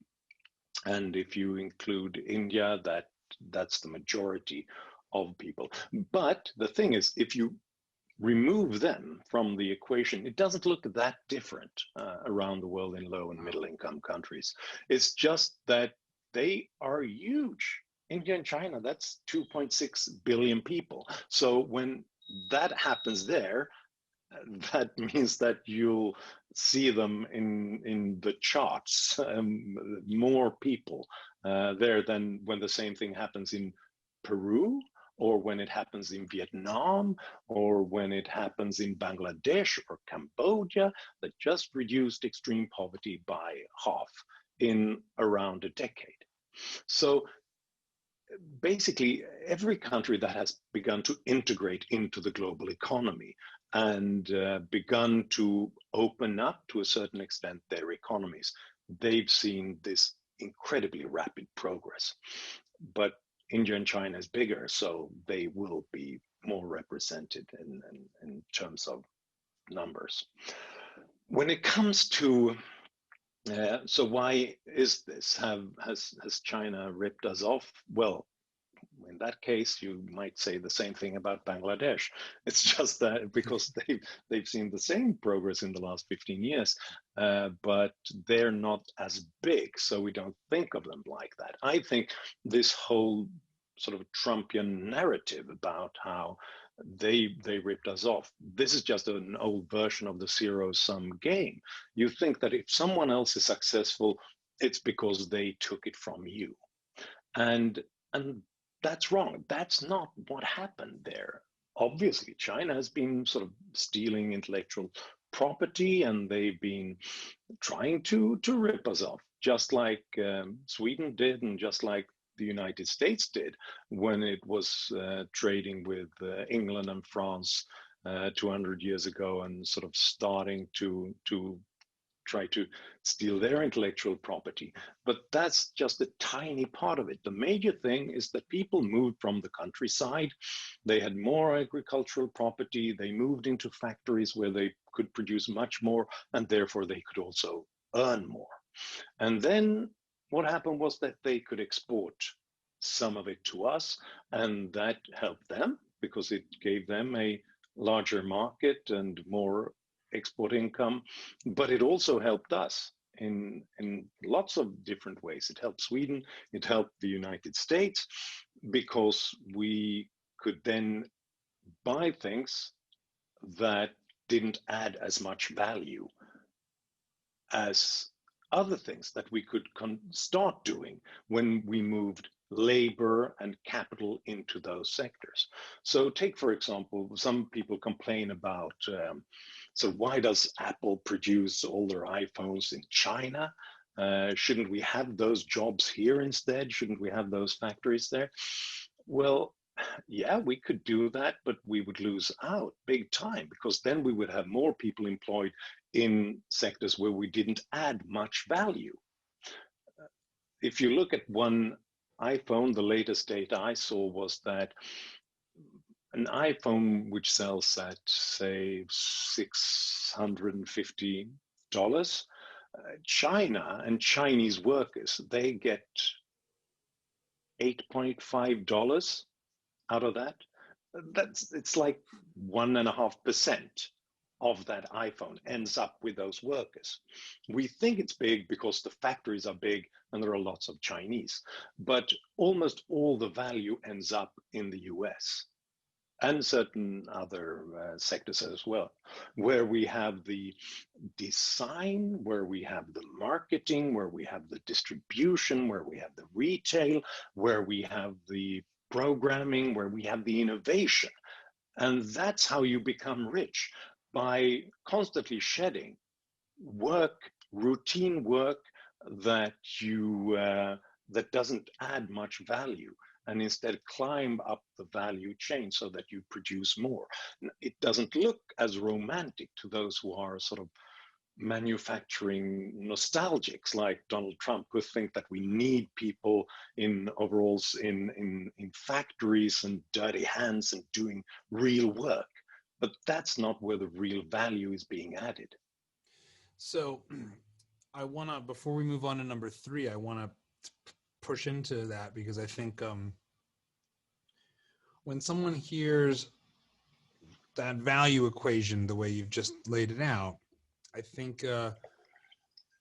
And if you include India, that's the majority of people. But the thing is, if you remove them from the equation, it doesn't look that different around the world in low and middle income countries. It's just that they are huge. India and China, that's 2.6 billion people. So when that happens there, that means that you'll see them in the charts, more people there than when the same thing happens in Peru, or when it happens in Vietnam, or when it happens in Bangladesh or Cambodia, that just reduced extreme poverty by half in around a decade. So basically, every country that has begun to integrate into the global economy and begun to open up to a certain extent their economies, they've seen this incredibly rapid progress. But India and China is bigger, so they will be more represented in terms of numbers. When it comes to so why is this? Has China ripped us off? Well, in that case, you might say the same thing about Bangladesh. It's just that because they've seen the same progress in the last 15 years, but they're not as big, so we don't think of them like that. I think this whole sort of Trumpian narrative about how they ripped us off, this is just an old version of the zero-sum game. You think that if someone else is successful, it's because they took it from you, and that's wrong. That's not what happened there. Obviously, China has been sort of stealing intellectual property, and they've been trying to rip us off, just like Sweden did, and just like the United States did when it was trading with England and France 200 years ago and sort of starting to try to steal their intellectual property. But that's just a tiny part of it. The major thing is that people moved from the countryside. They had more agricultural property. They moved into factories where they could produce much more, and therefore they could also earn more. And then what happened was that they could export some of it to us, and that helped them because it gave them a larger market and more export income, but it also helped us in lots of different ways. It helped Sweden, it helped the United States, because we could then buy things that didn't add as much value as other things that we could start doing when we moved labor and capital into those sectors. So take, for example, some people complain about, so why does Apple produce all their iPhones in China? Shouldn't we have those jobs here instead? Shouldn't we have those factories there? Well, yeah, we could do that, but we would lose out big time, because then we would have more people employed in sectors where we didn't add much value. If you look at one iPhone, the latest data I saw was that an iPhone which sells at, say, $650, China and Chinese workers, they get $8.5 out of that. It's like 1.5% of that iPhone ends up with those workers. We think it's big because the factories are big and there are lots of Chinese, but almost all the value ends up in the US and certain other sectors as well, where we have the design, where we have the marketing, where we have the distribution, where we have the retail, where we have the programming, where we have the innovation. And that's how you become rich, by constantly shedding work, routine work that you that doesn't add much value, and instead climb up the value chain so that you produce more. It doesn't look as romantic to those who are sort of manufacturing nostalgics like Donald Trump, who think that we need people in overalls in factories and dirty hands and doing real work. But that's not where the real value is being added. So I want to, before we move on to number 3, I want to push into that, because I think when someone hears that value equation the way you've just laid it out, I think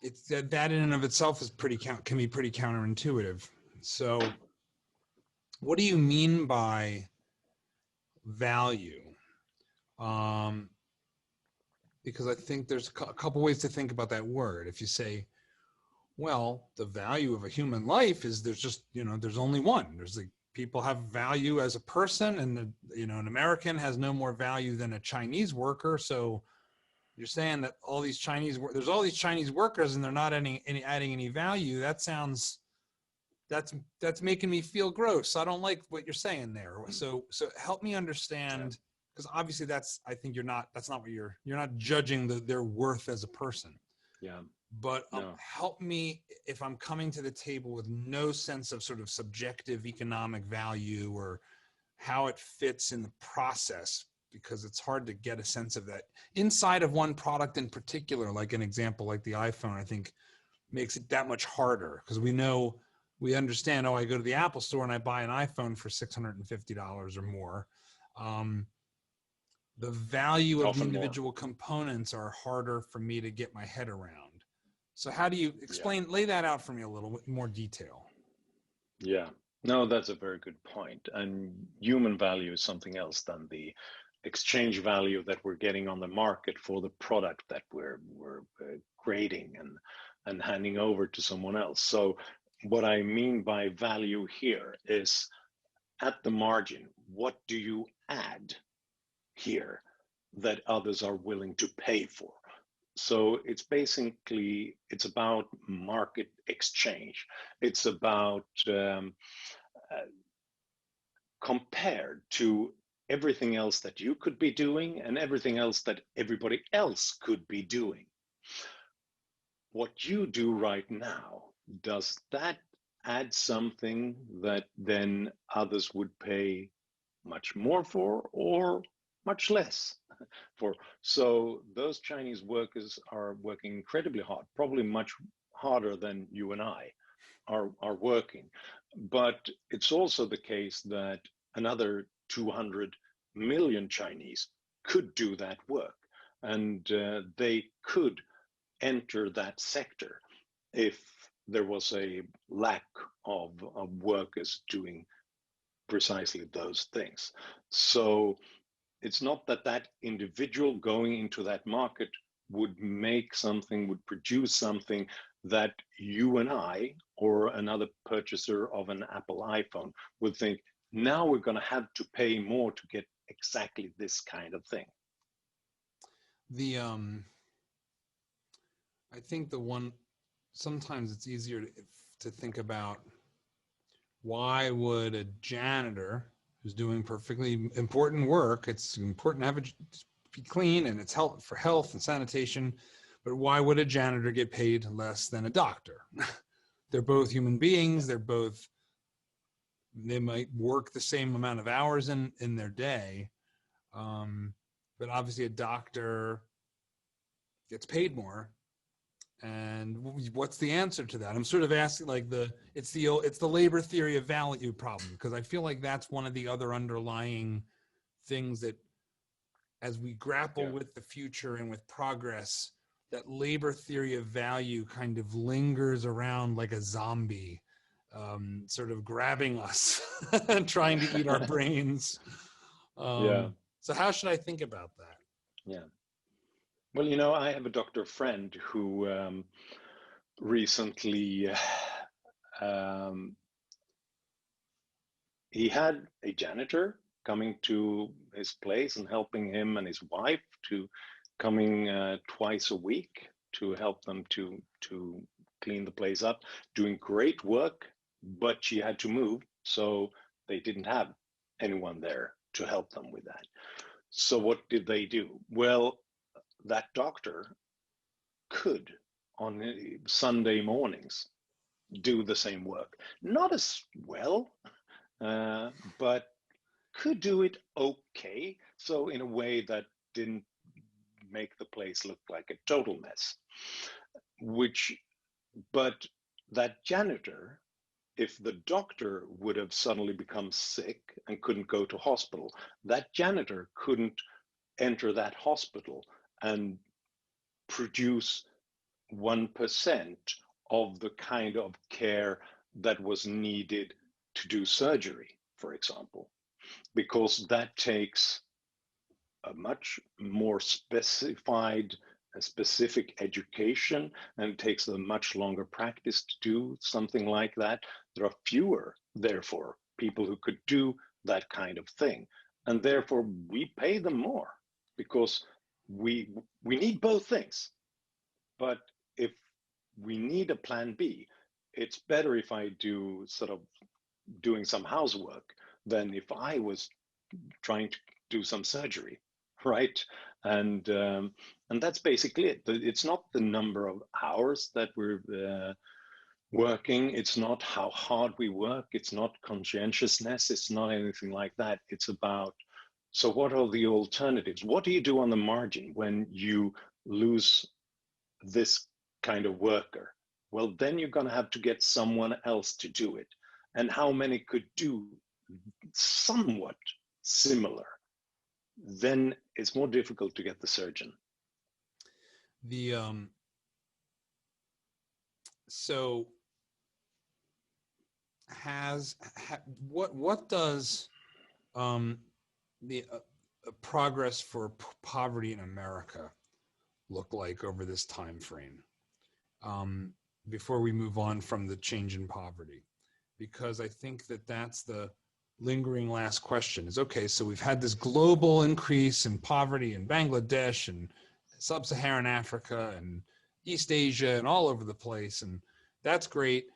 it's that in and of itself is can be pretty counterintuitive. So what do you mean by value? Because I think there's a couple ways to think about that word. If you say, well, the value of a human life is there's only one. There's like, people have value as a person, and an American has no more value than a Chinese worker. So you're saying that there's all these Chinese workers and they're not adding any value. That's making me feel gross. I don't like what you're saying there. So help me understand, because obviously I think that's not what you're not judging their worth as a person. Yeah. But help me, if I'm coming to the table with no sense of sort of subjective economic value or how it fits in the process, because it's hard to get a sense of that inside of one product in particular. Like an example like the iPhone, I think makes it that much harder, because we understand, I go to the Apple store and I buy an iPhone for $650 or more. The value of the individual components are harder for me to get my head around. So how do you lay that out for me a little bit more detail? Yeah, no, that's a very good point. And human value is something else than the exchange value that we're getting on the market for the product that we're grading and handing over to someone else. So what I mean by value here is, at the margin, what do you add here that others are willing to pay for? So it's about market exchange. It's about compared to everything else that you could be doing and everything else that everybody else could be doing. What you do right now, does that add something that then others would pay much more for or much less for? So those Chinese workers are working incredibly hard, probably much harder than you and I are working. But it's also the case that another 200 million Chinese could do that work, and they could enter that sector if there was a lack of workers doing precisely those things. So it's not that that individual going into that market would make something, would produce something that you and I or another purchaser of an Apple iPhone would think, now we're going to have to pay more to get exactly this kind of thing. I think sometimes it's easier to think about, why would a janitor who's doing perfectly important work, it's important to have it be clean and it's for health and sanitation, but why would a janitor get paid less than a doctor? They're both human beings. They might work the same amount of hours in their day. But obviously a doctor gets paid more. And what's the answer to that? I'm sort of asking, like, it's the labor theory of value problem, because I feel like that's one of the other underlying things that, as we grapple with the future and with progress, that labor theory of value kind of lingers around like a zombie, sort of grabbing us and trying to eat our brains. So how should I think about that? Yeah. Well, I have a doctor friend who recently he had a janitor coming to his place and helping him and his wife, to coming twice a week to help them to clean the place up, doing great work, but she had to move, so they didn't have anyone there to help them with that. So what did they do? Well, that doctor could, on Sunday mornings, do the same work. Not as well, but could do it okay. So in a way that didn't make the place look like a total mess. But that janitor, if the doctor would have suddenly become sick and couldn't go to hospital, that janitor couldn't enter that hospital and produce 1% of the kind of care that was needed to do surgery, for example, because that takes a much more specified and specific education, and it takes a much longer practice to do something like that. There are fewer, therefore, people who could do that kind of thing, and therefore we pay them more, because we need both things. But if we need a plan B, it's better if I do sort of doing some housework than if I was trying to do some surgery, right? And that's basically it. It's not the number of hours that we're working. It's not how hard we work. It's not conscientiousness. It's not anything like that. It's about, so what are the alternatives? What do you do on the margin when you lose this kind of worker? Well, then you're going to have to get someone else to do it. And how many could do somewhat similar? Then it's more difficult to get the surgeon. What does the progress for poverty in America look like over this time frame, before we move on from the change in poverty? Because I think that's the lingering last question is, okay, so we've had this global increase in poverty in Bangladesh and sub-Saharan Africa and East Asia and all over the place, and that's great.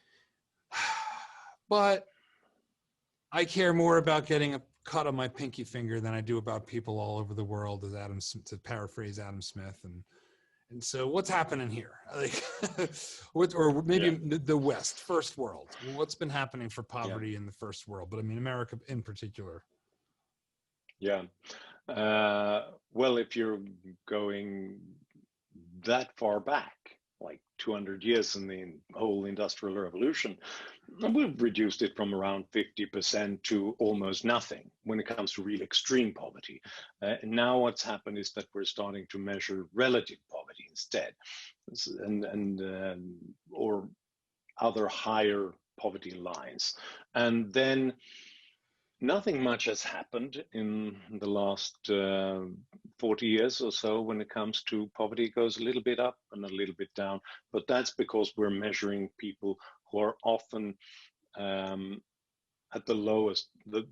But I care more about getting a cut on my pinky finger than I do about people all over the world, as to paraphrase Adam Smith. And so what's happening here? Like, or maybe the West, first world. What's been happening for poverty in the first world? But I mean, America in particular. Yeah. Well, if you're going that far back, like 200 years in the whole Industrial Revolution, we've reduced it from around 50% to almost nothing when it comes to real extreme poverty. Now what's happened is that we're starting to measure relative poverty instead, or other higher poverty lines. And then nothing much has happened in the last 40 years or so when it comes to poverty. It goes a little bit up and a little bit down, but that's because we're measuring people who are often at the lowest, the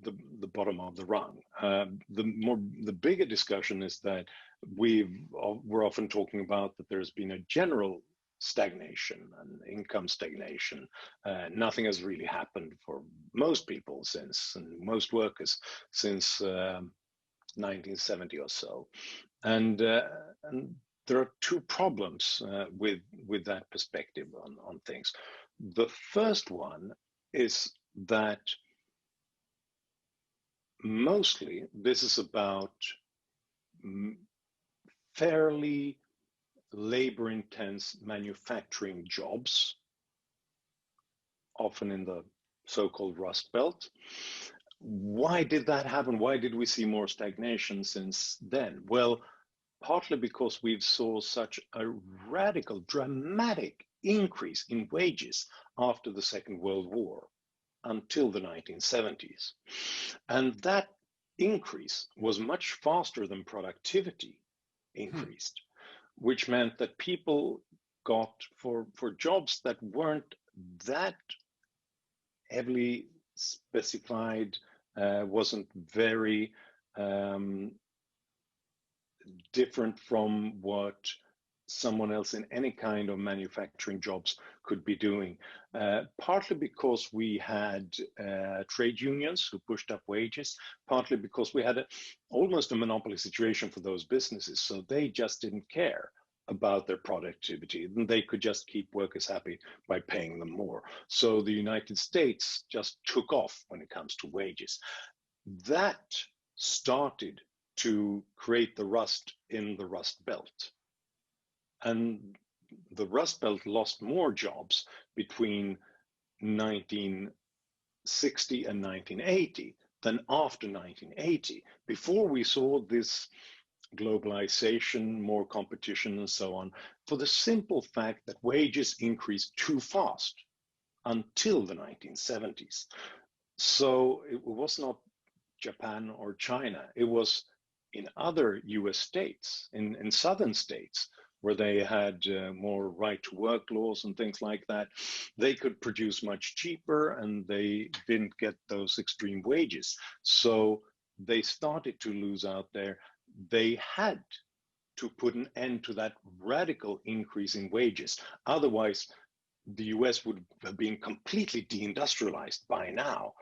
bottom of the rung. The bigger discussion is that we're often talking about that there's been a general stagnation and income stagnation. Nothing has really happened for most people and most workers since 1970 or so. And there are two problems with that perspective on things. The first one is that mostly this is about fairly labor-intense manufacturing jobs, often in the so-called Rust Belt. Why did that happen? Why did we see more stagnation since then? Well, partly because we've saw such a radical, dramatic increase in wages after the Second World War until the 1970s. And that increase was much faster than productivity increased, which meant that people got for jobs that weren't that heavily specified, wasn't very different from what someone else in any kind of manufacturing jobs could be doing, partly because we had trade unions who pushed up wages, partly because we had almost a monopoly situation for those businesses, so they just didn't care about their productivity, and they could just keep workers happy by paying them more. So the United States just took off when it comes to wages. That started to create the rust in the Rust Belt. And the Rust Belt lost more jobs between 1960 and 1980 than after 1980. Before we saw this globalization, more competition, and so on, for the simple fact that wages increased too fast until the 1970s. So it was not Japan or China. It was in other US states, in southern states, where they had more right-to-work laws and things like that. They could produce much cheaper and they didn't get those extreme wages. So they started to lose out there. They had to put an end to that radical increase in wages. Otherwise, the US would have been completely deindustrialized by now,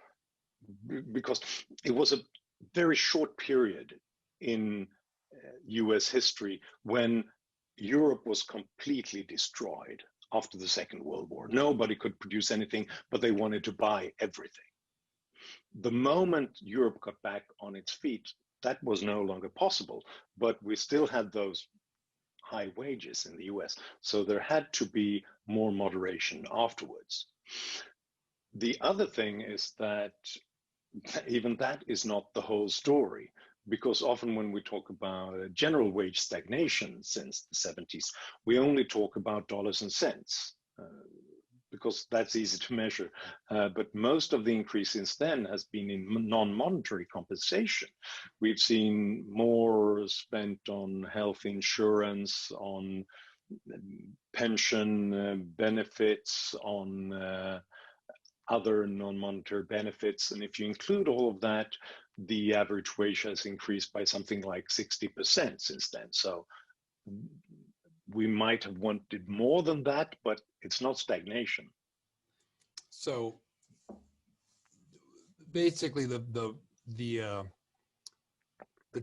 because it was a very short period in US history when Europe was completely destroyed after the Second World War. Nobody could produce anything, but they wanted to buy everything. The moment Europe got back on its feet, that was no longer possible, but we still had those high wages in the US. So there had to be more moderation afterwards. The other thing is that even that is not the whole story, because often when we talk about general wage stagnation since the 70s, we only talk about dollars and cents, because that's easy to measure. But most of the increase since then has been in non-monetary compensation. We've seen more spent on health insurance, on pension benefits, on other non-monetary benefits. And if you include all of that, the average wage has increased by something like 60% since then. So we might have wanted more than that, but it's not stagnation. So basically the the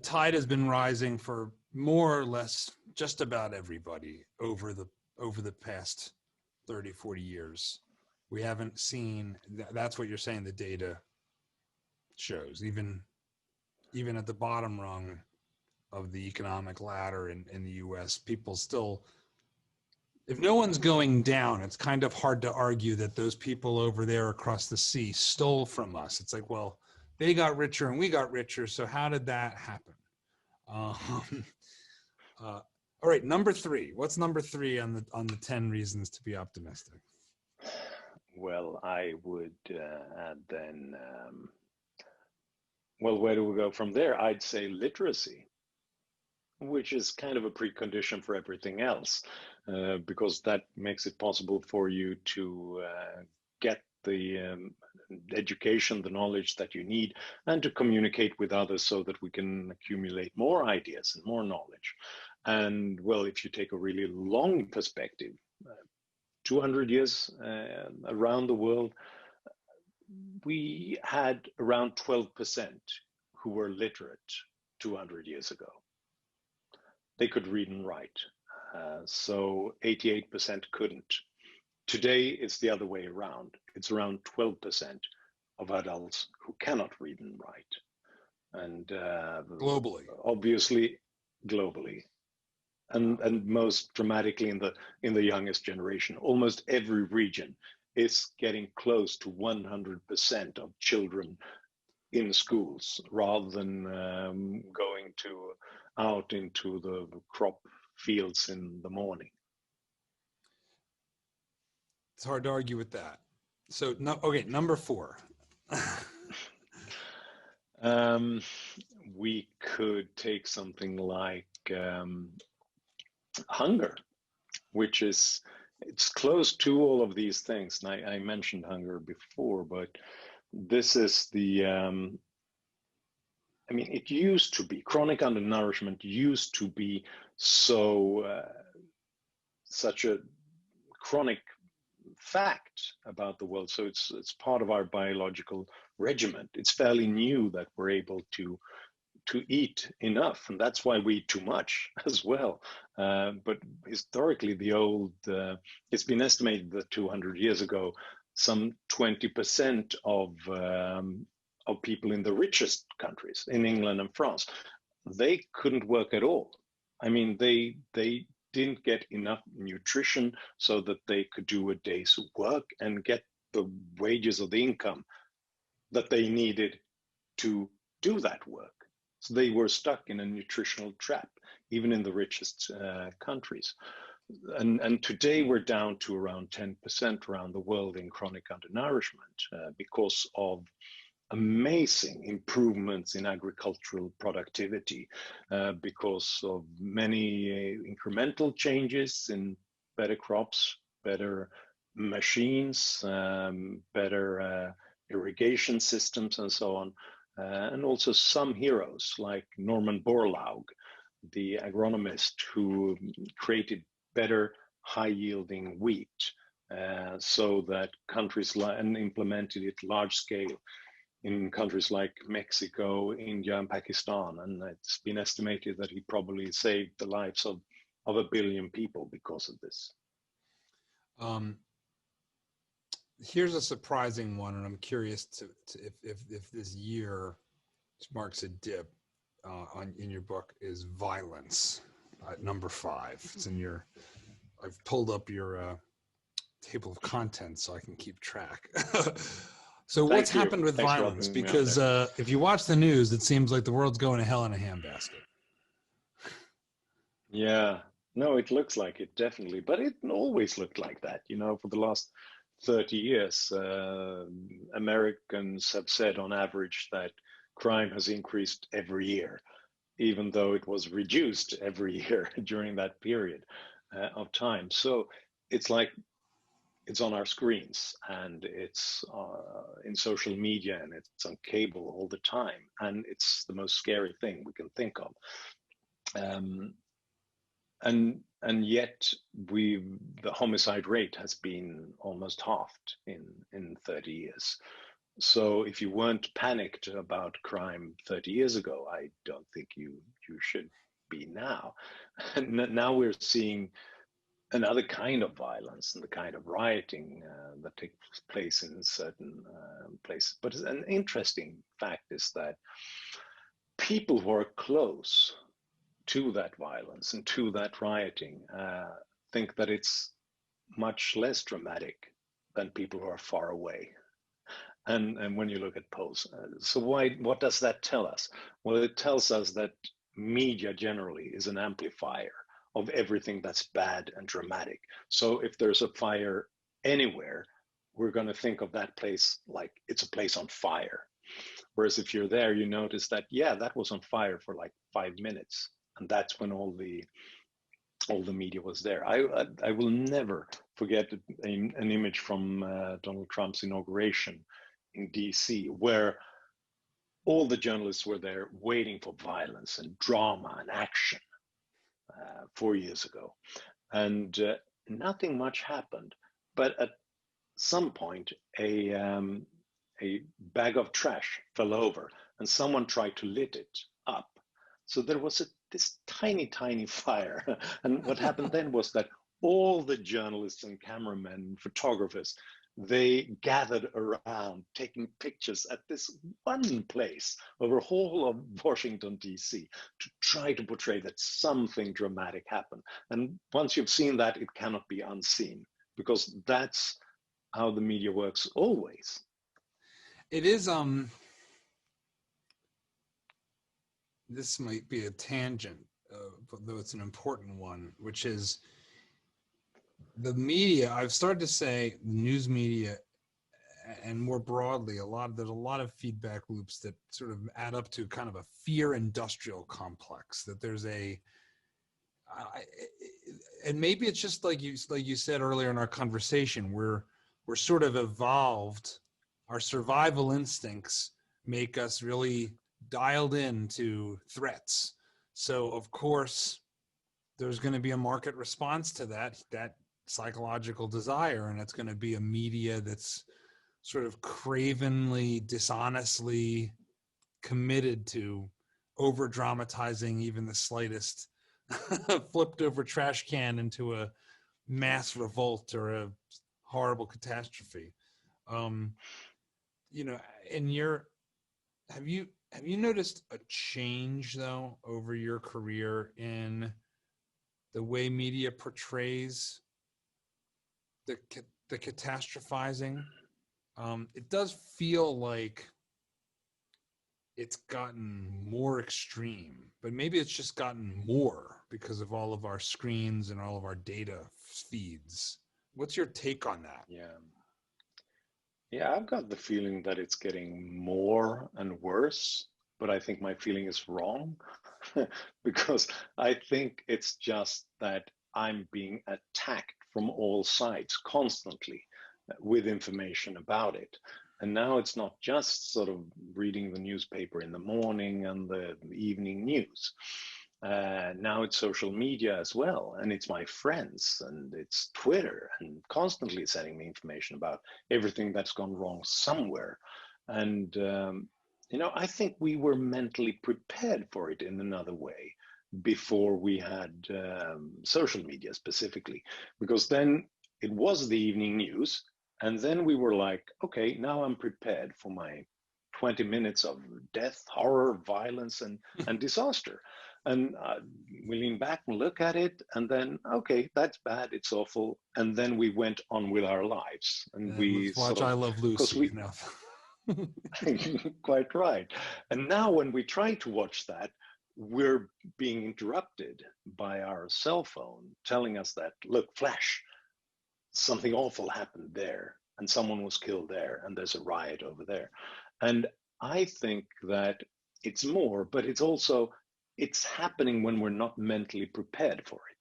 tide has been rising for more or less just about everybody over the past 30, 40 years. We haven't seen that's what you're saying the data shows, even at the bottom rung of the economic ladder in the US, people still, if no one's going down, it's kind of hard to argue that those people over there across the sea stole from us. It's like, well, they got richer and we got richer, so how did that happen? All right, number 3. What's number 3 on the 10 reasons to be optimistic? Well, I would add then, well, where do we go from there? I'd say literacy, which is kind of a precondition for everything else, because that makes it possible for you to get the education, the knowledge that you need, and to communicate with others so that we can accumulate more ideas and more knowledge. And well, if you take a really long perspective, 200 years around the world, we had around 12% who were literate 200 years ago. They could read and write. So 88% couldn't. Today, it's the other way around. It's around 12% of adults who cannot read and write. And globally. Obviously, globally. And most dramatically in the youngest generation. Almost every region is getting close to 100% of children in schools, rather than going out into the crop fields in the morning. It's hard to argue with that. So, no, okay, number 4. We could take something like hunger, which it's close to all of these things. And I mentioned hunger before, but this is the, I mean, it used to be, chronic undernourishment used to be such a chronic fact about the world. So it's part of our biological regimen. It's fairly new that we're able to eat enough, and that's why we eat too much as well. But historically, it's been estimated that 200 years ago, some 20% of people in the richest countries, in England and France, they couldn't work at all. I mean, they didn't get enough nutrition so that they could do a day's work and get the wages or the income that they needed to do that work. So they were stuck in a nutritional trap, even in the richest countries. And today we're down to around 10% around the world in chronic undernourishment because of amazing improvements in agricultural productivity, because of many incremental changes in better crops, better machines, better irrigation systems, and so on. And also some heroes like Norman Borlaug, the agronomist who created better high-yielding wheat, so that countries and implemented it large scale in countries like Mexico, India, and Pakistan. And it's been estimated that he probably saved the lives of 1 billion people because of this. Here's a surprising one, and I'm curious if this year marks a dip in your book, is violence at number 5. It's in your. I've pulled up your table of contents so I can keep track. So what's happened with violence? Because if you watch the news, it seems like the world's going to hell in a handbasket. Yeah, no, it looks like it, definitely, but it always looked like that, for the last 30 years. Americans have said on average that crime has increased every year, even though it was reduced every year during that period of time. So it's like it's on our screens, and it's in social media, and it's on cable all the time, and it's the most scary thing we can think of. And yet the homicide rate has been almost halved in 30 years. So if you weren't panicked about crime 30 years ago, I don't think you should be now. And now we're seeing another kind of violence and the kind of rioting that takes place in certain places. But an interesting fact is that people who are close to that violence and to that rioting think that it's much less dramatic than people who are far away. And when you look at polls, so what does that tell us? Well, it tells us that media generally is an amplifier of everything that's bad and dramatic. So if there's a fire anywhere, we're going to think of that place like it's a place on fire. Whereas if you're there, you notice that, yeah, that was on fire for like 5 minutes. And that's when all the media was there. I will never forget an image from Donald Trump's inauguration in DC, where all the journalists were there waiting for violence and drama and action 4 years ago. And nothing much happened. But at some point, a bag of trash fell over and someone tried to lit it up. So there was this tiny, tiny fire. And what happened then was that all the journalists and cameramen and photographers, they gathered around taking pictures at this one place over the whole of Washington, D.C. to try to portray that something dramatic happened. And once you've seen that, it cannot be unseen, because that's how the media works always. It is, this might be a tangent, though it's an important one, which is the media. I've started to say news media, and more broadly, there's a lot of feedback loops that sort of add up to kind of a fear industrial complex. That there's and maybe it's just like you said earlier in our conversation, we're sort of evolved. Our survival instincts make us really dialed into threats. So of course, there's going to be a market response to that psychological desire, and it's going to be a media that's sort of cravenly, dishonestly committed to over dramatizing even the slightest flipped over trash can into a mass revolt or a horrible catastrophe. Have you noticed a change though over your career in the way media portrays the catastrophizing? It does feel like it's gotten more extreme, but maybe it's just gotten more because of all of our screens and all of our data feeds. What's your take on that? Yeah, I've got the feeling that it's getting more and worse, but I think my feeling is wrong because I think it's just that I'm being attacked from all sides constantly with information about it. And now it's not just sort of reading the newspaper in the morning and the evening news. Now it's social media as well, and it's my friends, and it's Twitter, and constantly sending me information about everything that's gone wrong somewhere. And I think we were mentally prepared for it in another way before we had social media specifically, because then it was the evening news, and then we were like, okay, now I'm prepared for my 20 minutes of death, horror, violence, and disaster. And we lean back and look at it, and then, okay, that's bad, it's awful. And then we went on with our lives. And we watch I Love Lucy. Quite right. And now when we try to watch that, we're being interrupted by our cell phone telling us that, look, flash, something awful happened there, and someone was killed there, and there's a riot over there. And I think that it's more, but it's happening when we're not mentally prepared for it.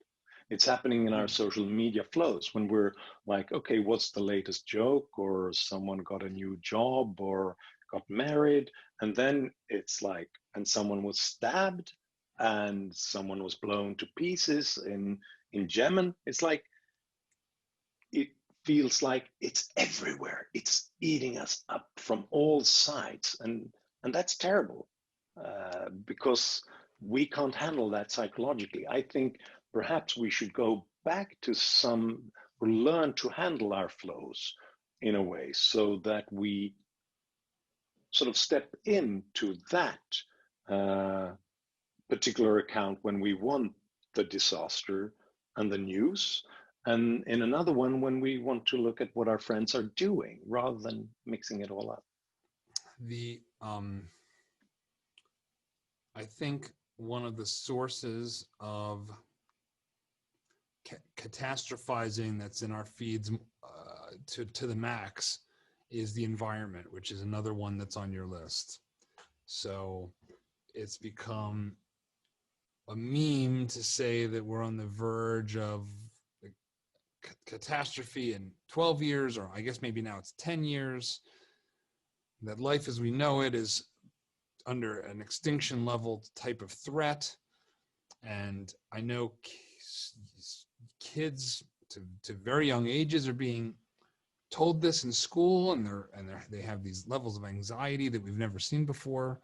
It's happening in our social media flows when we're like, okay, what's the latest joke? Or someone got a new job or got married. And then it's like, and someone was stabbed and someone was blown to pieces in Yemen. It's like, feels like it's everywhere. It's eating us up from all sides, and that's terrible because we can't handle that psychologically. I think perhaps we should go back to or learn to handle our flows in a way so that we sort of step into that particular account when we want the disaster and the news, and in another one when we want to look at what our friends are doing rather than mixing it all up. I think one of the sources of catastrophizing that's in our feeds to the max is the environment, which is another one that's on your list. So it's become a meme to say that we're on the verge of catastrophe in 12 years, or I guess maybe now it's 10 years, that life as we know it is under an extinction level type of threat. And I know kids to very young ages are being told this in school, and they have these levels of anxiety that we've never seen before.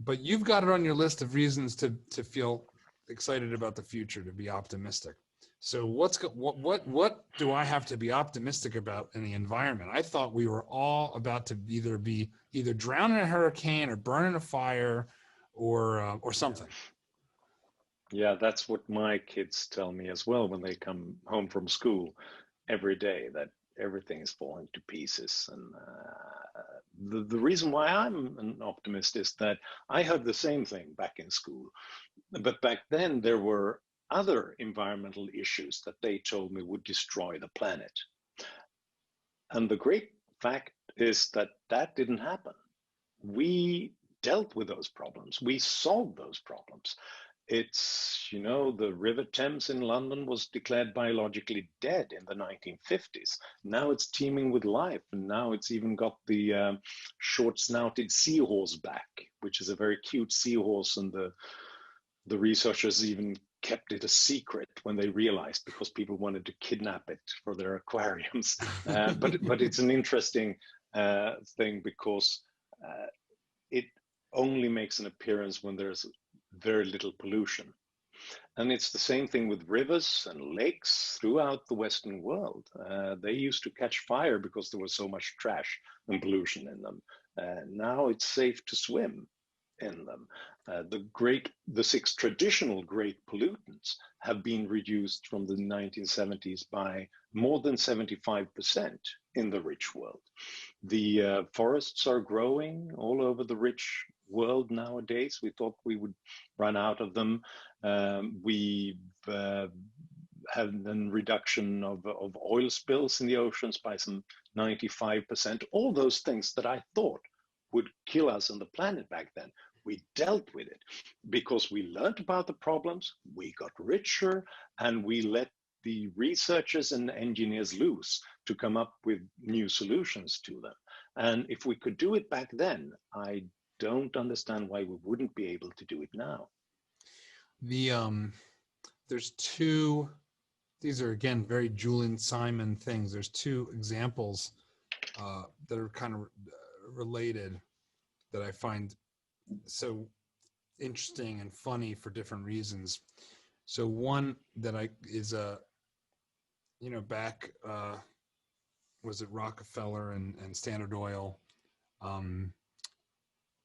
But you've got it on your list of reasons to feel excited about the future, to be optimistic. So what do I have to be optimistic about in the environment? I thought we were all about to either drown in a hurricane or burn in a fire or something. Yeah, that's what my kids tell me as well when they come home from school every day, that everything is falling to pieces. And the reason why I'm an optimist is that I heard the same thing back in school. But back then there were other environmental issues that they told me would destroy the planet. And the great fact is that that didn't happen. We dealt with those problems. We solved those problems. It's, the River Thames in London was declared biologically dead in the 1950s. Now it's teeming with life, and now it's even got the short-snouted seahorse back, which is a very cute seahorse, and the researchers even kept it a secret when they realized, because people wanted to kidnap it for their aquariums. But it's an interesting thing because it only makes an appearance when there's very little pollution. And it's the same thing with rivers and lakes throughout the Western world. They used to catch fire because there was so much trash and pollution in them. Now it's safe to swim in them. The 6 traditional great pollutants have been reduced from the 1970s by more than 75% in the rich world. The forests are growing all over the rich world nowadays. We thought we would run out of them. We've had a reduction of oil spills in the oceans by some 95%. All those things that I thought would kill us on the planet back then, we dealt with it because we learned about the problems, we got richer, and we let the researchers and engineers loose to come up with new solutions to them. And if we could do it back then, I don't understand why we wouldn't be able to do it now. There's two, these are again very Julian Simon things. There's 2 examples that are kind of related that I find so interesting and funny for different reasons. So one that is back was it Rockefeller and Standard Oil,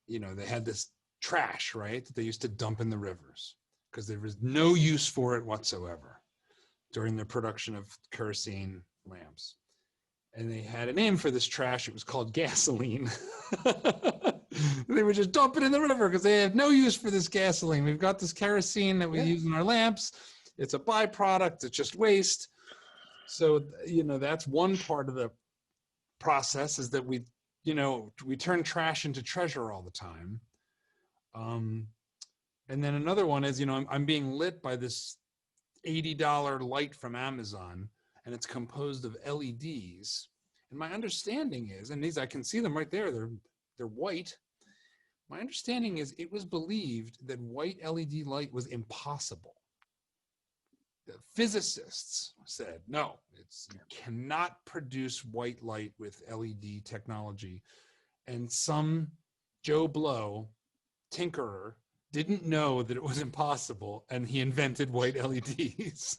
they had this trash, right, that they used to dump in the rivers because there was no use for it whatsoever during the production of kerosene lamps. And they had a name for this trash. It was called gasoline. They would just dump it in the river because they had no use for this gasoline. We've got this kerosene that we use in our lamps. It's a byproduct. It's just waste. So, that's one part of the process, is that we turn trash into treasure all the time. And then another one is, I'm being lit by this $80 light from Amazon, and it's composed of LEDs. And my understanding is, and these, I can see them right there, they're white. My understanding is it was believed that white LED light was impossible. physicists said, no, you cannot produce white light with LED technology. And some Joe Blow tinkerer didn't know that it was impossible, and he invented white LEDs.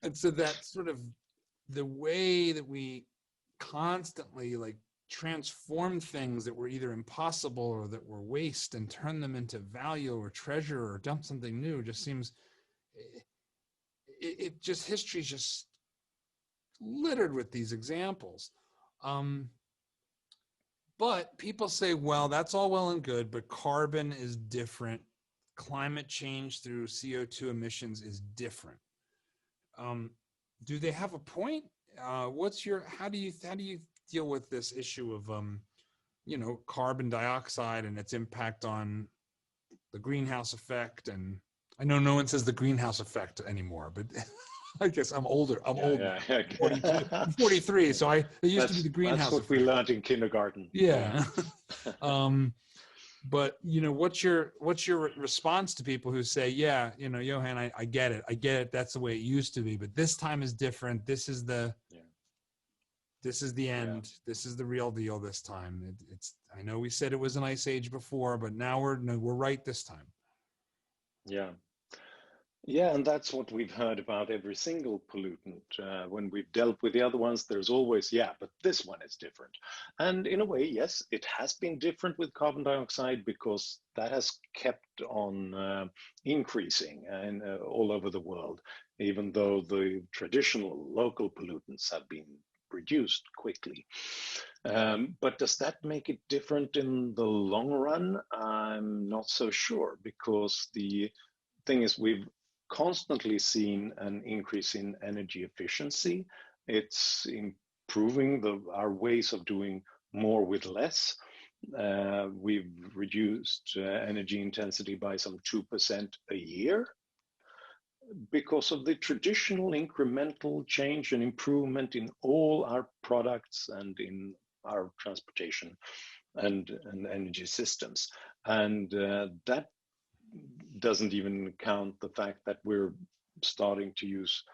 And so that's sort of the way that we constantly like transform things that were either impossible or that were waste and turn them into value or treasure or dump something new just seems, it just, history's just littered with these examples. But people say, well, that's all well and good, but carbon is different. Climate change through CO2 emissions is different. Do they have a point? How do you deal with this issue of, carbon dioxide and its impact on the greenhouse effect? And I know no one says the greenhouse effect anymore, but I guess I'm older. I'm old. Yeah. I'm 43, so it used to be the greenhouse effect. That's what we learned in kindergarten. Yeah. But what's your response to people who say, yeah, Johan, I get it. That's the way it used to be, but this time is different. This is the end. Yeah. This is the real deal this time. I know we said it was an ice age before, but now we're right this time. Yeah. Yeah, and that's what we've heard about every single pollutant. When we've dealt with the other ones, there's always, but this one is different. And in a way, yes, it has been different with carbon dioxide because that has kept on increasing and all over the world, even though the traditional local pollutants have been reduced quickly. But does that make it different in the long run? I'm not so sure, because the thing is, we've constantly seen an increase in energy efficiency. It's improving our ways of doing more with less. We've reduced energy intensity by some 2% a year because of the traditional incremental change and improvement in all our products and in our transportation and energy systems. And that doesn't even count the fact that we're starting to use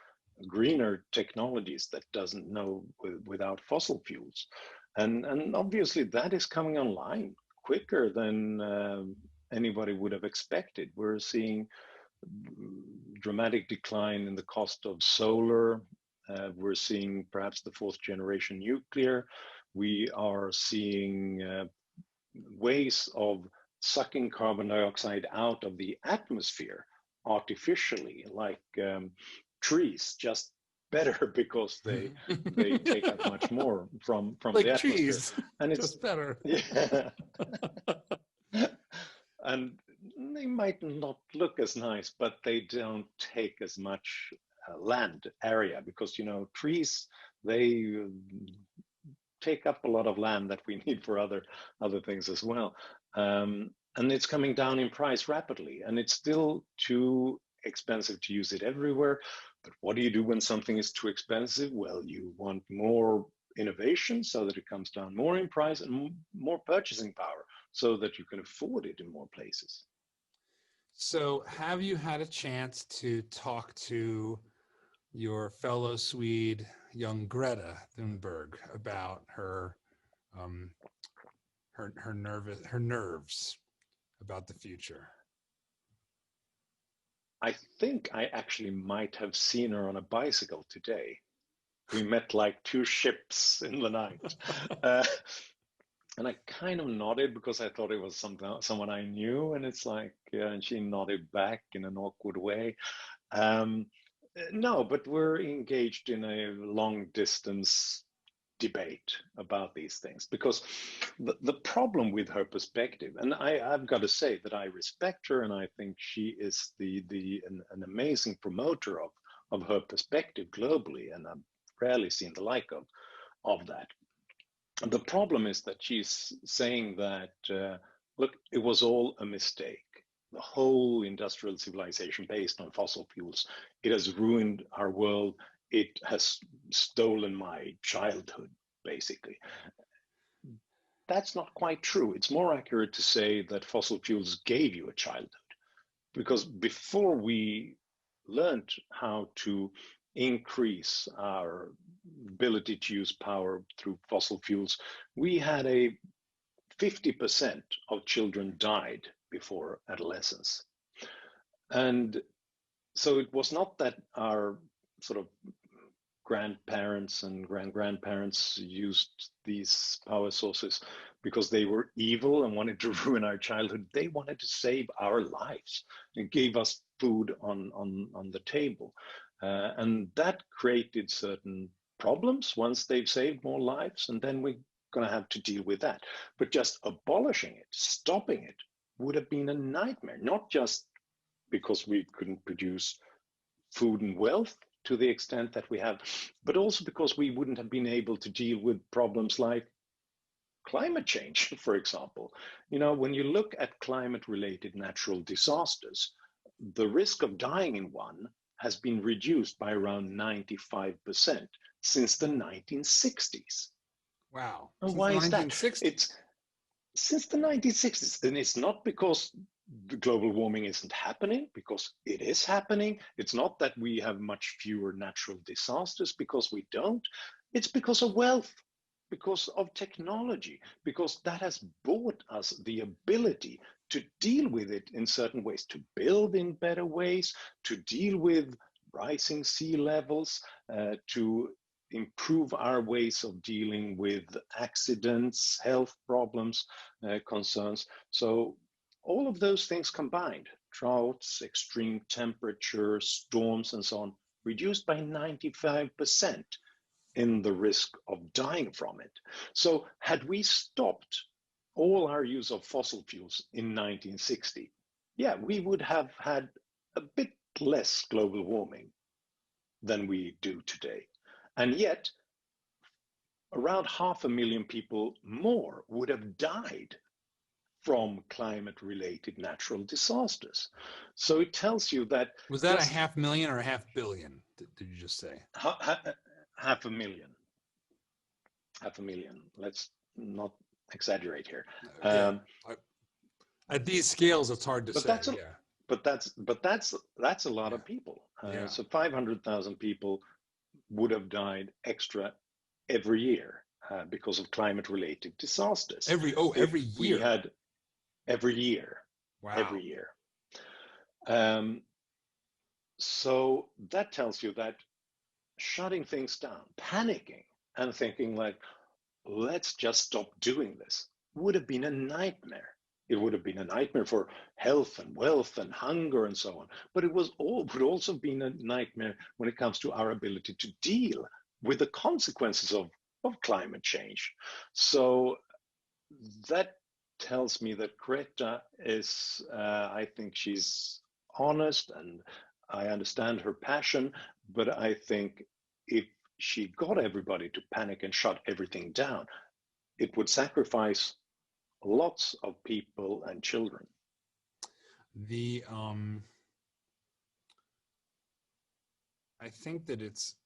greener technologies that doesn't know without fossil fuels. And obviously that is coming online quicker than anybody would have expected. We're seeing dramatic decline in the cost of solar. We're seeing perhaps the fourth generation nuclear. We are seeing ways of sucking carbon dioxide out of the atmosphere artificially, like trees, just better because they take out much more from like the atmosphere. Trees, and it's just better. Yeah. And they might not look as nice, but they don't take as much land area, because trees, they take up a lot of land that we need for other things as well. And it's coming down in price rapidly, and it's still too expensive to use it everywhere. But what do you do when something is too expensive? Well, you want more innovation so that it comes down more in price, and more purchasing power so that you can afford it in more places. So have you had a chance to talk to your fellow Swede, young Greta Thunberg, about her nerves about the future? I think I actually might have seen her on a bicycle today. We met like two ships in the night. And I kind of nodded because I thought it was someone I knew. And it's like, and she nodded back in an awkward way. No, but we're engaged in a long distance debate about these things, because the problem with her perspective, and I've got to say that I respect her, and I think she is an amazing promoter of her perspective globally, and I've rarely seen the like of that. The problem is that she's saying that, look, it was all a mistake. The whole industrial civilization based on fossil fuels, it has ruined our world. It has stolen my childhood, basically. That's not quite true. It's more accurate to say that fossil fuels gave you a childhood, because before we learned how to increase our ability to use power through fossil fuels, we had a 50% of children died before adolescence. And so it was not that our sort of grandparents and grandparents used these power sources because they were evil and wanted to ruin our childhood. They wanted to save our lives and gave us food on the table. And that created certain problems once they've saved more lives, and then we're going to have to deal with that. But just abolishing it, stopping it, would have been a nightmare, not just because we couldn't produce food and wealth to the extent that we have, but also because we wouldn't have been able to deal with problems like climate change, for example. You know, when you look at climate-related natural disasters, the risk of dying in one has been reduced by around 95% since the 1960s. Wow. And Since why the is that? 1960s? It's since the 1960s, and it's not because the global warming isn't happening, because it is happening. It's not that we have much fewer natural disasters, because we don't. It's because of wealth, because of technology, because that has brought us the ability to deal with it in certain ways, to build in better ways, to deal with rising sea levels, to improve our ways of dealing with accidents, health problems, concerns. So all of those things combined, droughts, extreme temperature, storms, and so on, reduced by 95% in the risk of dying from it. So had we stopped all our use of fossil fuels in 1960, yeah, we would have had a bit less global warming than we do today. And yet, around 500,000 people more would have died from climate-related natural disasters. So it tells you that— Was that a 500,000 or a 500,000,000? Did you just say? 500,000. 500,000. Let's not exaggerate here. Yeah. At these scales, it's hard to but say. that's a, Yeah. that's a lot Yeah. of people. Yeah. So 500,000 people would have died extra every year because of climate-related disasters. Every if we year. had every year. Wow. Every year. So that tells you that shutting things down, panicking, and thinking like, let's just stop doing this, would have been a nightmare. It would have been a nightmare for health and wealth and hunger and so on. But it would also been a nightmare when it comes to our ability to deal with the consequences of climate change. So that tells me that Greta is, I think she's honest, and I understand her passion, but I think if she got everybody to panic and shut everything down, it would sacrifice lots of people and children. I think that it's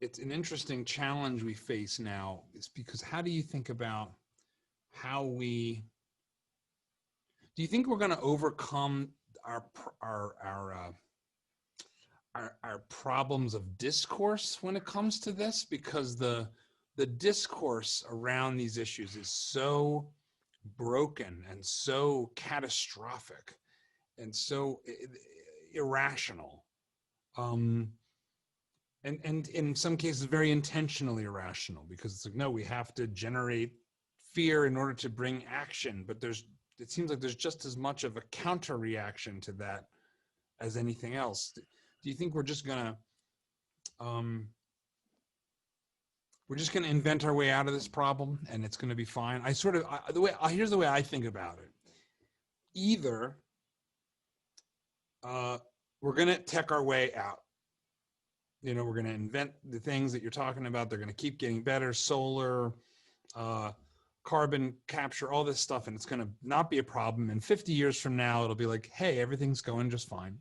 an interesting challenge we face now, is because how do you think about do you think we're going to overcome our problems of discourse when it comes to this? Because the discourse around these issues is so broken and so catastrophic and so irrational, and in some cases very intentionally irrational, because it's like, no, we have to generate fear in order to bring action, but it seems like there's just as much of a counter reaction to that as anything else. Do you think we're just gonna invent our way out of this problem and it's gonna be fine? Here's the way I think about it. Either we're gonna tech our way out. You know, we're gonna invent the things that you're talking about. They're gonna keep getting better, solar, carbon capture, all this stuff, and it's gonna not be a problem. And 50 years from now, it'll be like, hey, everything's going just fine.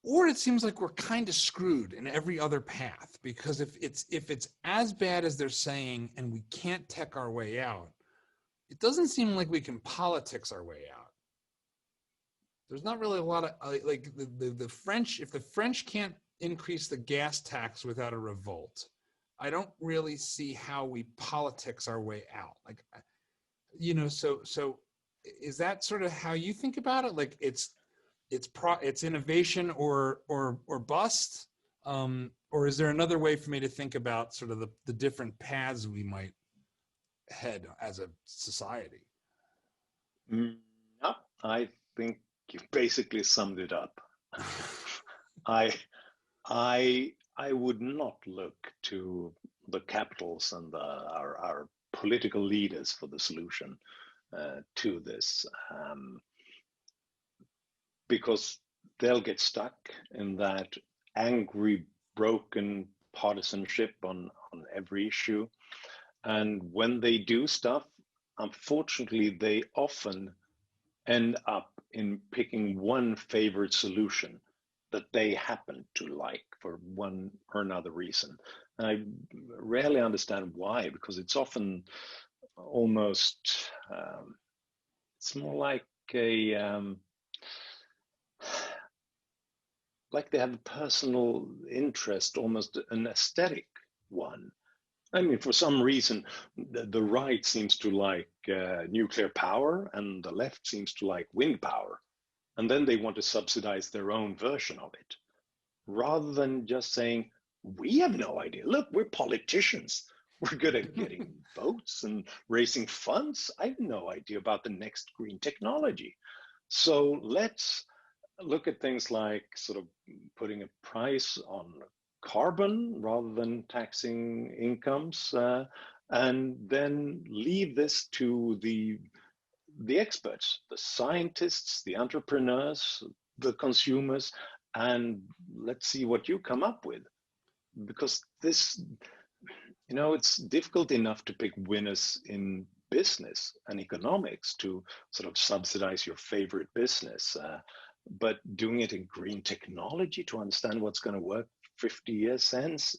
Or it seems like we're kind of screwed in every other path, because if it's as bad as they're saying and we can't tech our way out, it doesn't seem like we can politics our way out. there's not really a lot of like the French. If the French can't increase the gas tax without a revolt, I don't really see how we politics our way out. Like, so is that sort of how you think about it? Like it's innovation or bust, or is there another way for me to think about sort of the different paths we might head as a society? No, I think you basically summed it up. I I would not look to the capitals and our political leaders for the solution to this, because they'll get stuck in that angry, broken partisanship on every issue. And when they do stuff, unfortunately, they often end up in picking one favorite solution that they happen to like for one or another reason. And I rarely understand why, because it's often almost, it's more like like they have a personal interest, almost an aesthetic one. I mean, for some reason, the right seems to like nuclear power and the left seems to like wind power. And then they want to subsidize their own version of it, rather than just saying, we have no idea. Look, we're politicians. We're good at getting votes and raising funds. I have no idea about the next green technology. So let's look at things like sort of putting a price on carbon rather than taxing incomes, and then leave this to the experts, the scientists, the entrepreneurs, the consumers, and let's see what you come up with. Because this, it's difficult enough to pick winners in business and economics to sort of subsidize your favorite business. But doing it in green technology to understand what's going to work 50 years hence,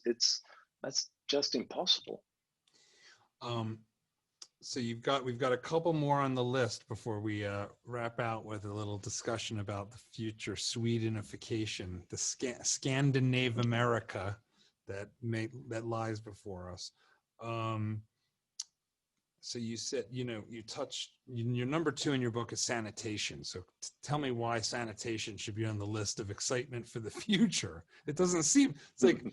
that's just impossible. So we've got a couple more on the list before we wrap out with a little discussion about the future Swedenification, the Scandinave America that lies before us. So you said, you touched, your number 2 in your book is sanitation. So tell me why sanitation should be on the list of excitement for the future. It doesn't seem, it's like,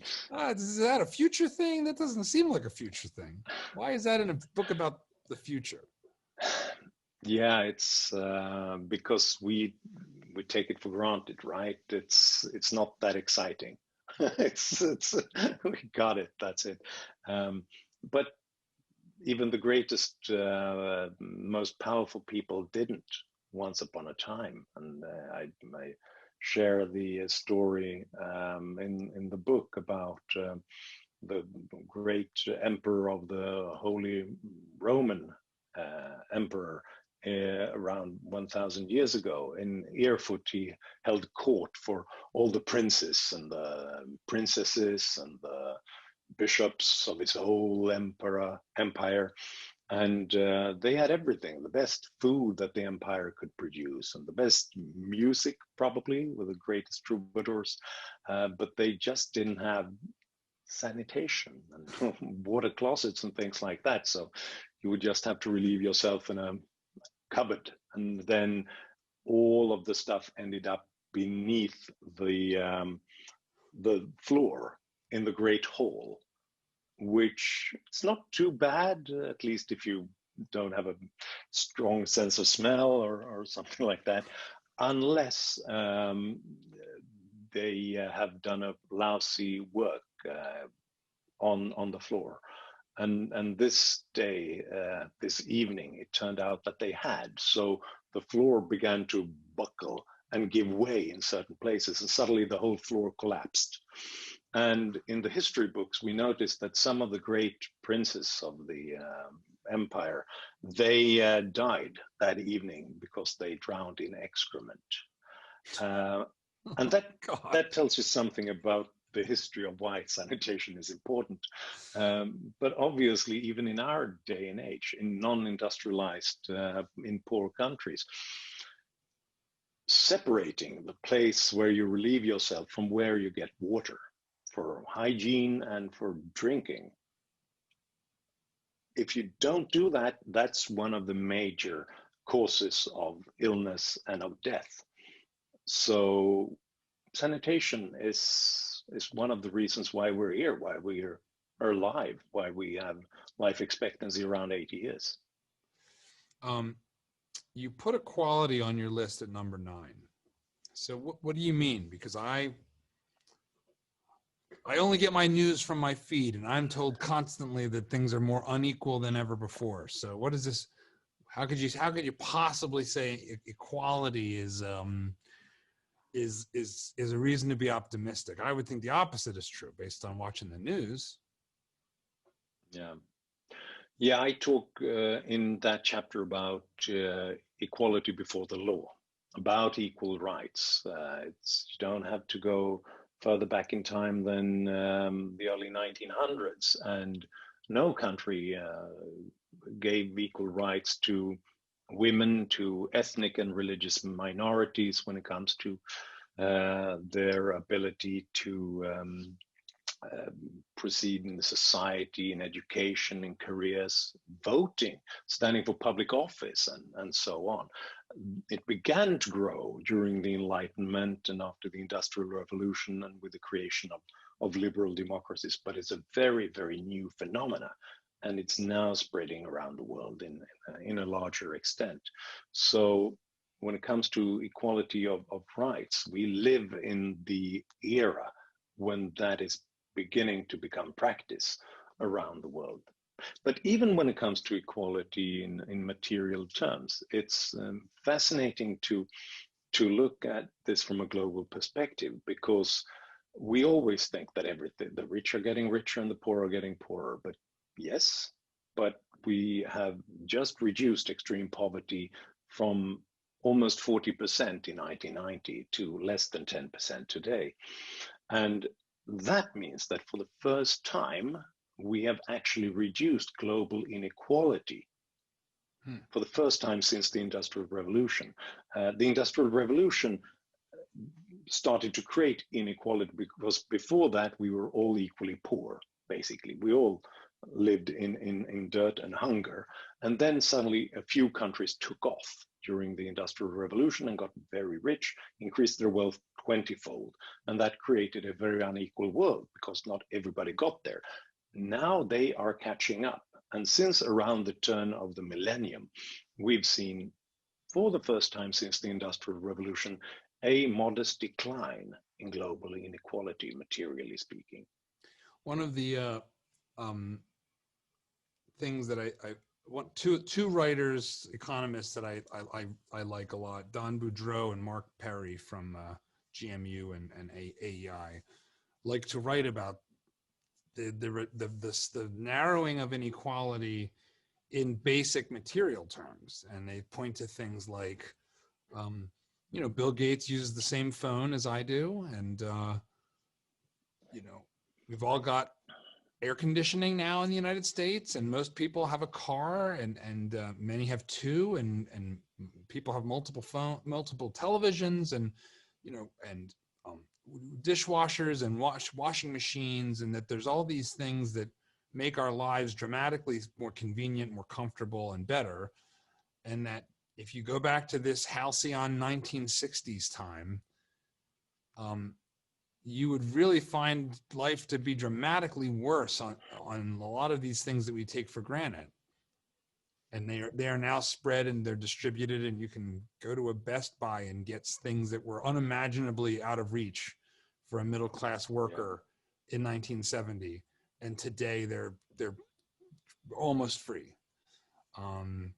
is that a future thing? That doesn't seem like a future thing. Why is that in a book about the future? Yeah, it's because we take it for granted, right? It's not that exciting. it's we got it. That's it. But even the greatest, most powerful people didn't once upon a time. And I share the story in the book about the great emperor of the Holy Roman Emperor around 1,000 years ago. In Erfurt, he held court for all the princes and the princesses and the bishops of his whole empire, and they had everything, the best food that the empire could produce and the best music, probably with the greatest troubadours, but they just didn't have sanitation and water closets and things like that. So you would just have to relieve yourself in a cupboard, and then all of the stuff ended up beneath the floor in the great hall, which it's not too bad, at least if you don't have a strong sense of smell or something like that, unless they have done a lousy work on the floor. And this day, this evening, it turned out that they had. So the floor began to buckle and give way in certain places, and suddenly the whole floor collapsed. And in the history books, we noticed that some of the great princes of the empire, they died that evening because they drowned in excrement. And that tells you something about the history of why sanitation is important. But obviously, even in our day and age, in non-industrialized, in poor countries, separating the place where you relieve yourself from where you get water for hygiene and for drinking. If you don't do that, that's one of the major causes of illness and of death. So sanitation is one of the reasons why we're here, why we are alive, why we have life expectancy around 80 years. You put equality on your list at number 9. So what do you mean? Because I only get my news from my feed, and I'm told constantly that things are more unequal than ever before. So what is this? How could you possibly say equality is a reason to be optimistic? I would think the opposite is true based on watching the news. Yeah, I talk in that chapter about equality before the law, about equal rights. You don't have to go further back in time than the early 1900s, and no country gave equal rights to women, to ethnic and religious minorities when it comes to their ability to proceed in the society, in education, in careers, voting, standing for public office, and so on. It began to grow during the Enlightenment and after the Industrial Revolution and with the creation of liberal democracies, but it's a very, very new phenomena, and it's now spreading around the world in a larger extent. So when it comes to equality of rights, we live in the era when that is beginning to become practice around the world. But even when it comes to equality in material terms, it's fascinating to look at this from a global perspective, because we always think that the rich are getting richer and the poor are getting poorer. But yes, but we have just reduced extreme poverty from almost 40% in 1990 to less than 10% today. And that means that for the first time, we have actually reduced global inequality for the first time since the Industrial Revolution. The Industrial Revolution started to create inequality because before that, we were all equally poor, basically. We all lived in dirt and hunger. And then suddenly a few countries took off during the Industrial Revolution and got very rich, increased their wealth 20-fold. And that created a very unequal world because not everybody got there. Now they are catching up. And since around the turn of the millennium, we've seen, for the first time since the Industrial Revolution, a modest decline in global inequality, materially speaking. One of the things that I want two writers, economists that I like a lot, Don Boudreaux and Mark Perry from GMU and AEI, like to write about the narrowing of inequality in basic material terms, and they point to things like, Bill Gates uses the same phone as I do, and we've all got air conditioning now in the United States, and most people have a car, and many have two, and people have multiple televisions, and dishwashers and washing machines, and that there's all these things that make our lives dramatically more convenient, more comfortable, and better. And that if you go back to this halcyon 1960s time, you would really find life to be dramatically worse on a lot of these things that we take for granted. And they are now spread and they're distributed, and you can go to a Best Buy and get things that were unimaginably out of reach for a middle-class worker in 1970. And today they're almost free. And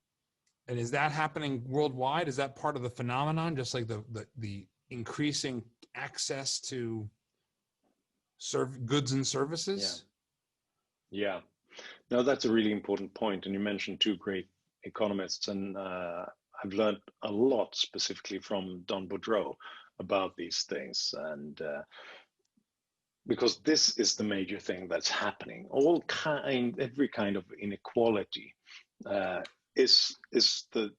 is that happening worldwide? Is that part of the phenomenon? Just like the increasing access to goods and services? Yeah. No, that's a really important point. And you mentioned two great economists, and I've learned a lot specifically from Don Boudreaux about these things. And because this is the major thing that's happening. Every kind of inequality is the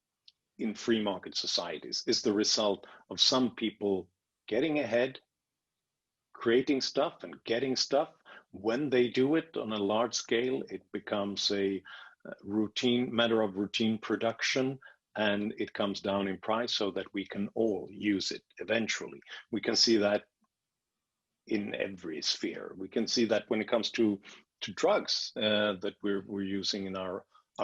in free market societies is the result of some people getting ahead, creating stuff and getting stuff. When they do it on a large scale, it becomes a routine matter of routine production, and it comes down in price so that we can all use it eventually. We can see that in every sphere. We can see that when it comes to drugs that we're using in our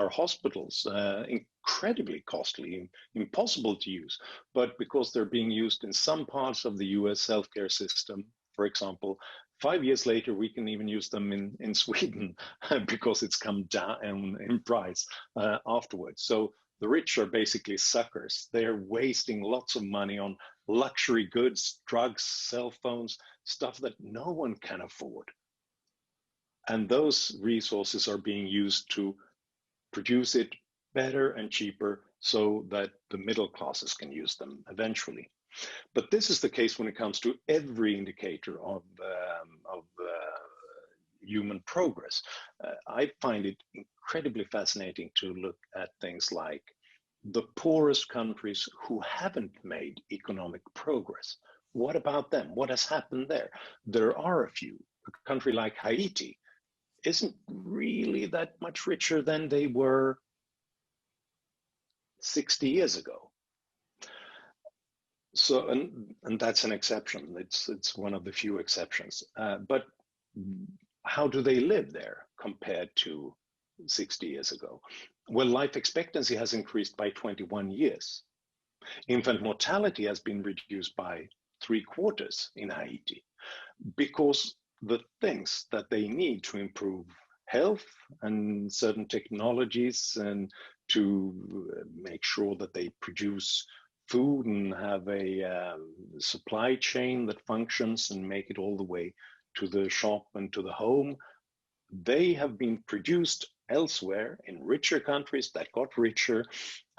hospitals, incredibly costly, impossible to use. But because they're being used in some parts of the US healthcare system, for example, 5 years later, we can even use them in Sweden because it's come down in price afterwards. So the rich are basically suckers. They're wasting lots of money on luxury goods, drugs, cell phones, stuff that no one can afford. And those resources are being used to produce it better and cheaper so that the middle classes can use them eventually. But this is the case when it comes to every indicator of human progress. I find it incredibly fascinating to look at things like the poorest countries who haven't made economic progress. What about them? What has happened there? There are a few. A country like Haiti isn't really that much richer than they were 60 years ago. So, and that's an exception. It's one of the few exceptions. But how do they live there compared to 60 years ago? Well, life expectancy has increased by 21 years. Infant mortality has been reduced by 3/4 in Haiti because the things that they need to improve health and certain technologies and to make sure that they produce food and have a supply chain that functions and make it all the way to the shop and to the home, they have been produced elsewhere in richer countries that got richer,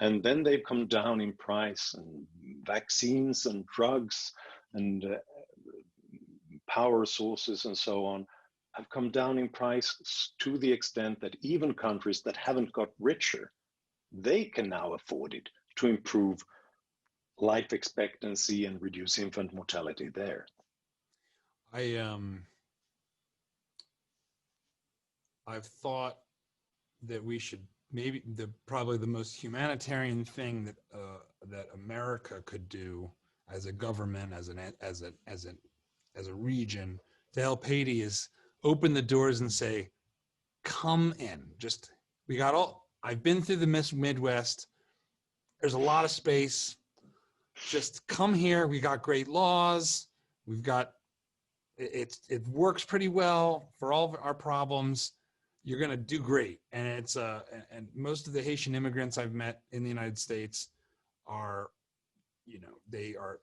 and then they've come down in price, and vaccines and drugs and power sources and so on have come down in price to the extent that even countries that haven't got richer, they can now afford it to improve life expectancy and reduce infant mortality there. I've thought that we should maybe probably the most humanitarian thing that America could do as a government, as a region to help Haiti is open the doors and say, come in. Just I've been through the Midwest. There's a lot of space. Just come here. We got great laws. We've got it works pretty well for all of our problems. You're going to do great. And it's and most of the Haitian immigrants I've met in the United States are, they are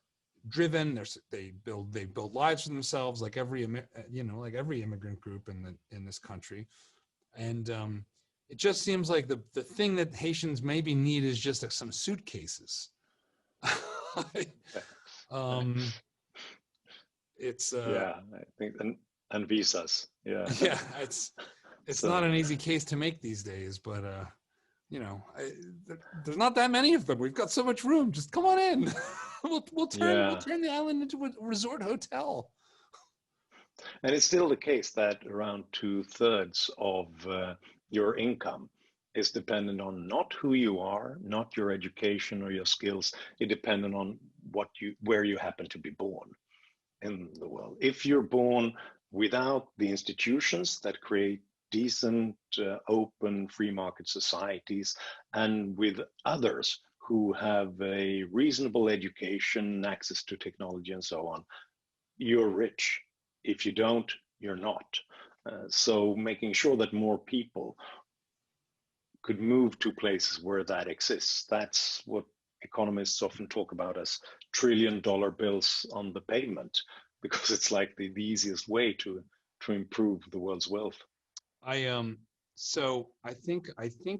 driven. They build lives for themselves, like every immigrant group in this country. And it just seems like the thing that Haitians maybe need is just some suitcases. It's I think and visas. Yeah. Yeah, it's not an easy case to make these days, but there's not that many of them. We've got so much room. Just come on in. we'll turn the island into a resort hotel. And it's still the case that around 2/3 of your income is dependent on not who you are, not your education or your skills. It dependent on where you happen to be born in the world. If you're born without the institutions that create decent, open, free market societies, and with others who have a reasonable education, access to technology, and so on, you're rich. If you don't, you're not. So making sure that more people could move to places where that exists, that's what economists often talk about as trillion-dollar bills on the pavement, because it's like the easiest way to improve the world's wealth. So I think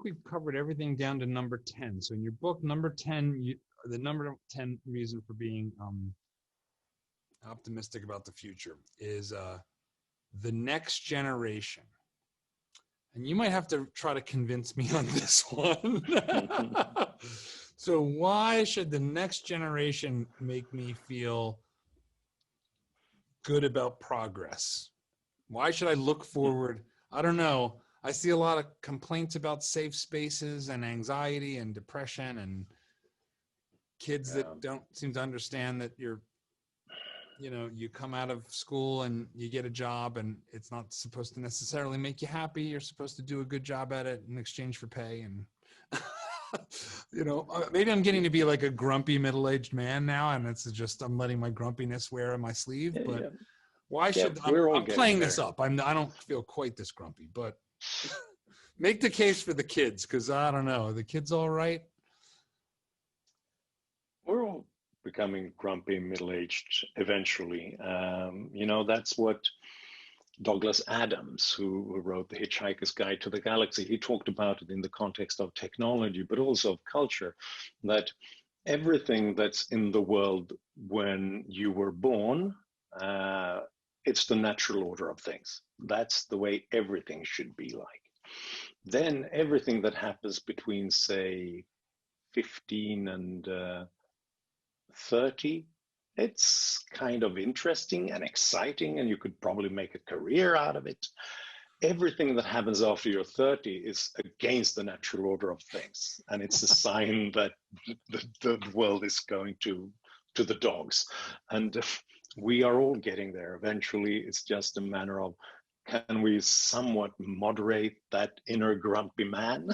we've covered everything down to number 10. So in your book, number 10, the number 10 reason for being optimistic about the future is the next generation. And you might have to try to convince me on this one. So why should the next generation make me feel good about progress? Why should I look forward? I don't know. I see a lot of complaints about safe spaces and anxiety and depression and kids that don't seem to understand that you come out of school and you get a job and it's not supposed to necessarily make you happy. You're supposed to do a good job at it in exchange for pay. And, maybe I'm getting to be like a grumpy middle-aged man now. And it's just, I'm letting my grumpiness wear on my sleeve, but why should I'm playing this up. I don't feel quite this grumpy, but make the case for the kids. Cause I don't know, are the kids all right? We're all becoming grumpy middle-aged eventually. That's what Douglas Adams, who wrote The Hitchhiker's Guide to the Galaxy, he talked about it in the context of technology, but also of culture, that everything that's in the world when you were born, it's the natural order of things. That's the way everything should be like. Then everything that happens between, say, 15 and 30, it's kind of interesting and exciting, and you could probably make a career out of it. Everything that happens after you're 30 is against the natural order of things, and it's a sign that the world is going to the dogs. And we are all getting there. Eventually, it's just a matter of, can we somewhat moderate that inner grumpy man?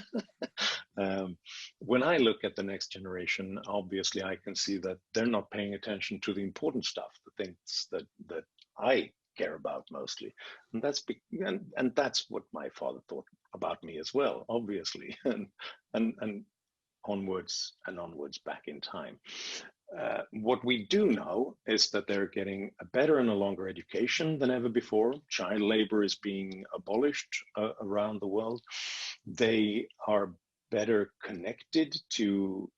When I look at the next generation, obviously I can see that they're not paying attention to the important stuff, the things that I care about mostly. And that's what my father thought about me as well, obviously, and onwards and onwards back in time. What we do know is that they're getting a better and a longer education than ever before. Child labor is being abolished around the world. They are better connected to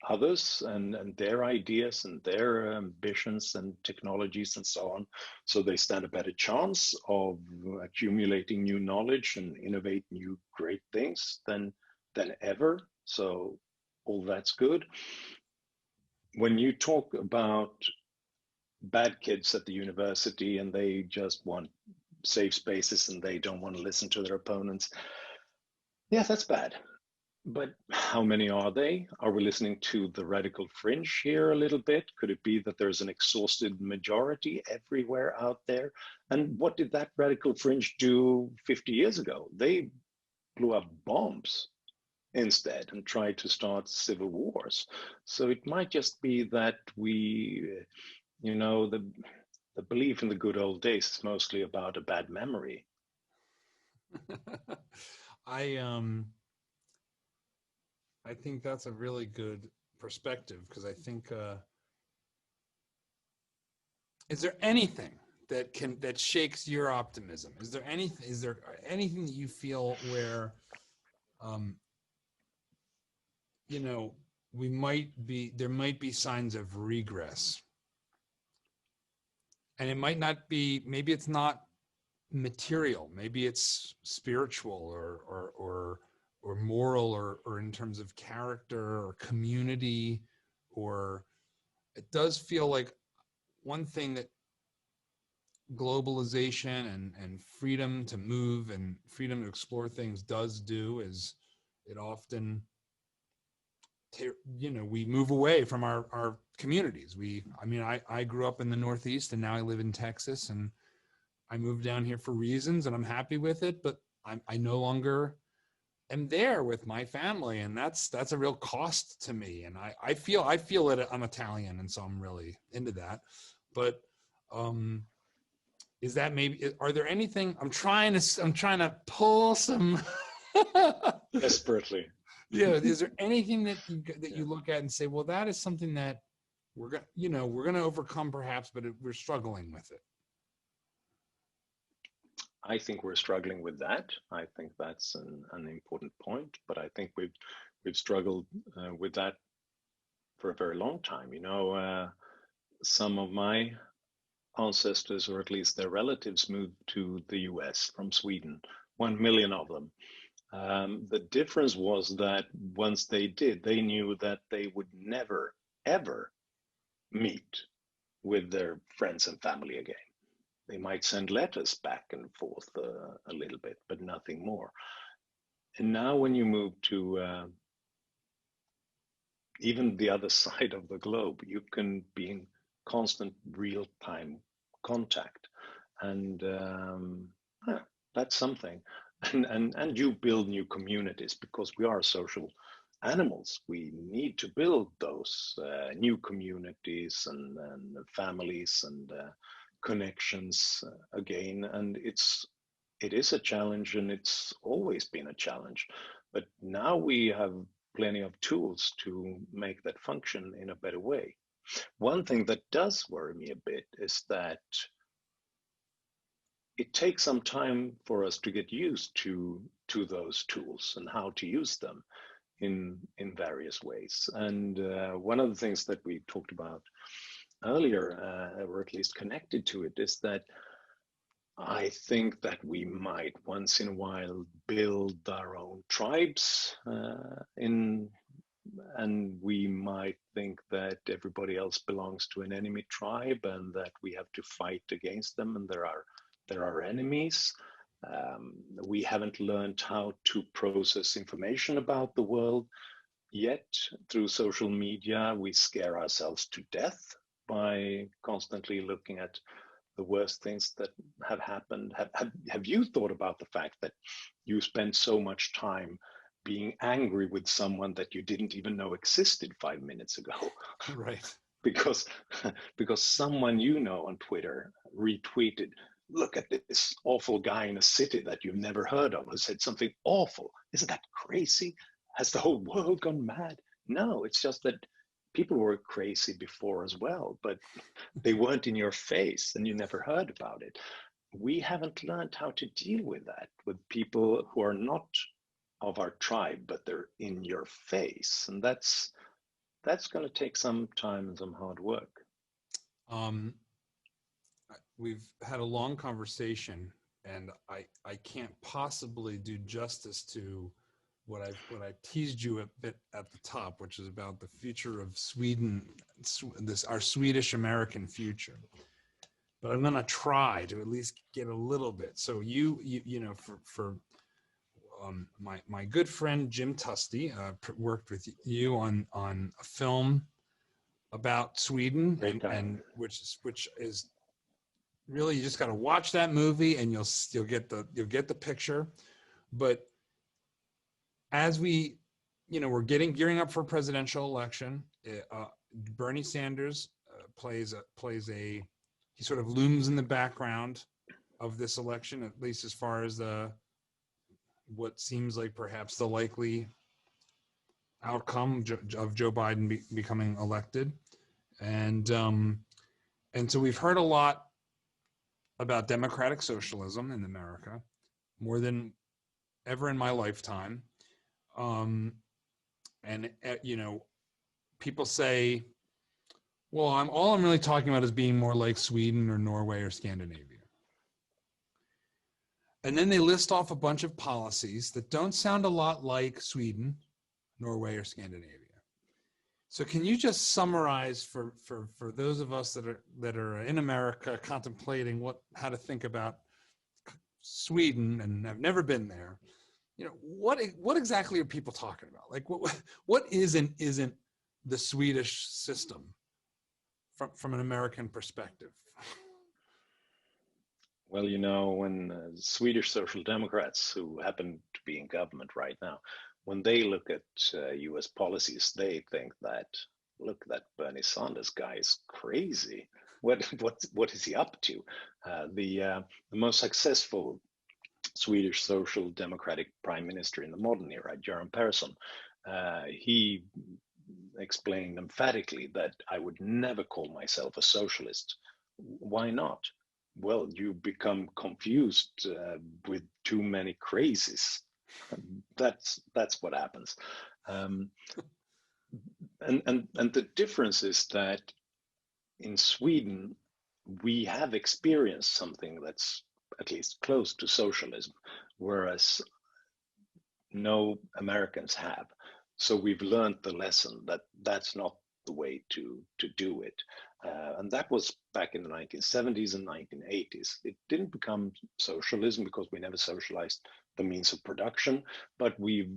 others and their ideas and their ambitions and technologies and so on. So they stand a better chance of accumulating new knowledge and innovate new great things than ever. So all that's good. When you talk about bad kids at the university and they just want safe spaces and they don't want to listen to their opponents, yeah, that's bad. But how many are they? Are we listening to the radical fringe here a little bit? Could it be that there's an exhausted majority everywhere out there? And what did that radical fringe do 50 years ago? They blew up bombs instead and try to start civil wars. So it might just be that the belief in the good old days is mostly about a bad memory. I think that's a really good perspective, because I think is there anything that shakes your optimism? Is there anything that you feel where there might be signs of regress, and it might not be, maybe it's not material, maybe it's spiritual or moral or in terms of character or community, or it does feel like one thing that globalization and freedom to move and freedom to explore things does do is it often, we move away from our communities. I grew up in the Northeast and now I live in Texas, and I moved down here for reasons and I'm happy with it, but I no longer am there with my family, and that's a real cost to me. And I feel it. I'm Italian, and so I'm really into that. But is that maybe? Are there anything? I'm trying to pull some. Desperately. Yeah. Is there anything that you look at and say, well, that is something that we're gonna overcome perhaps, but we're struggling with it? I think we're struggling with that. I think that's an important point, but I think we've struggled with that for a very long time. Some of my ancestors, or at least their relatives, moved to the US from Sweden 1 million of them. The difference was that once they did, they knew that they would never, ever meet with their friends and family again. They might send letters back and forth a little bit, but nothing more. And now when you move to even the other side of the globe, you can be in constant real-time contact. And that's something. And you build new communities because we are social animals. We need to build those new communities and families and connections again. And it is a challenge, and it's always been a challenge. But now we have plenty of tools to make that function in a better way. One thing that does worry me a bit is that it takes some time for us to get used to those tools and how to use them in various ways. And one of the things that we talked about earlier, or at least connected to it, is that I think that we might once in a while build our own tribes and we might think that everybody else belongs to an enemy tribe and that we have to fight against them, and there are enemies. We haven't learned how to process information about the world yet. Through social media, we scare ourselves to death by constantly looking at the worst things that have happened. Have you thought about the fact that you spend so much time being angry with someone that you didn't even know existed 5 minutes ago? Right. Because someone you know on Twitter retweeted, look at this awful guy in a city that you've never heard of who said something awful. Isn't that crazy? Has the whole world gone mad? No, it's just that people were crazy before as well, but they weren't in your face and you never heard about it. We haven't learned how to deal with that, with people who are not of our tribe, but they're in your face. And that's going to take some time and some hard work. We've had a long conversation, and I can't possibly do justice to what I teased you a bit at the top, which is about the future of Sweden, our Swedish American future. But I'm going to try to at least get a little bit. So you know, for my good friend Jim Tusty worked with you on a film about Sweden, and which is really, you just got to watch that movie and you'll get the picture. But as we, we're gearing up for a presidential election, Bernie Sanders he sort of looms in the background of this election, at least as far as what seems like perhaps the likely outcome of Joe Biden becoming elected. And so we've heard a lot about democratic socialism in America, more than ever in my lifetime. And people say, well, all I'm really talking about is being more like Sweden or Norway or Scandinavia. And then they list off a bunch of policies that don't sound a lot like Sweden, Norway, or Scandinavia. So can you just summarize for those of us that are in America contemplating how to think about Sweden and have never been there? What exactly are people talking about? Like what isn't the Swedish system from an American perspective? Well, when Swedish Social Democrats, who happen to be in government right now, when they look at US policies, they think that, look, that Bernie Sanders guy is crazy. What is he up to? The most successful Swedish Social Democratic Prime Minister in the modern era, Göran Persson, he explained emphatically that I would never call myself a socialist. Why not? Well, you become confused with too many crazies. That's what happens. And the difference is that in Sweden, we have experienced something that's at least close to socialism, whereas no Americans have. So we've learned the lesson that that's not the way to do it. And that was back in the 1970s and 1980s. It didn't become socialism because we never socialized the means of production, but we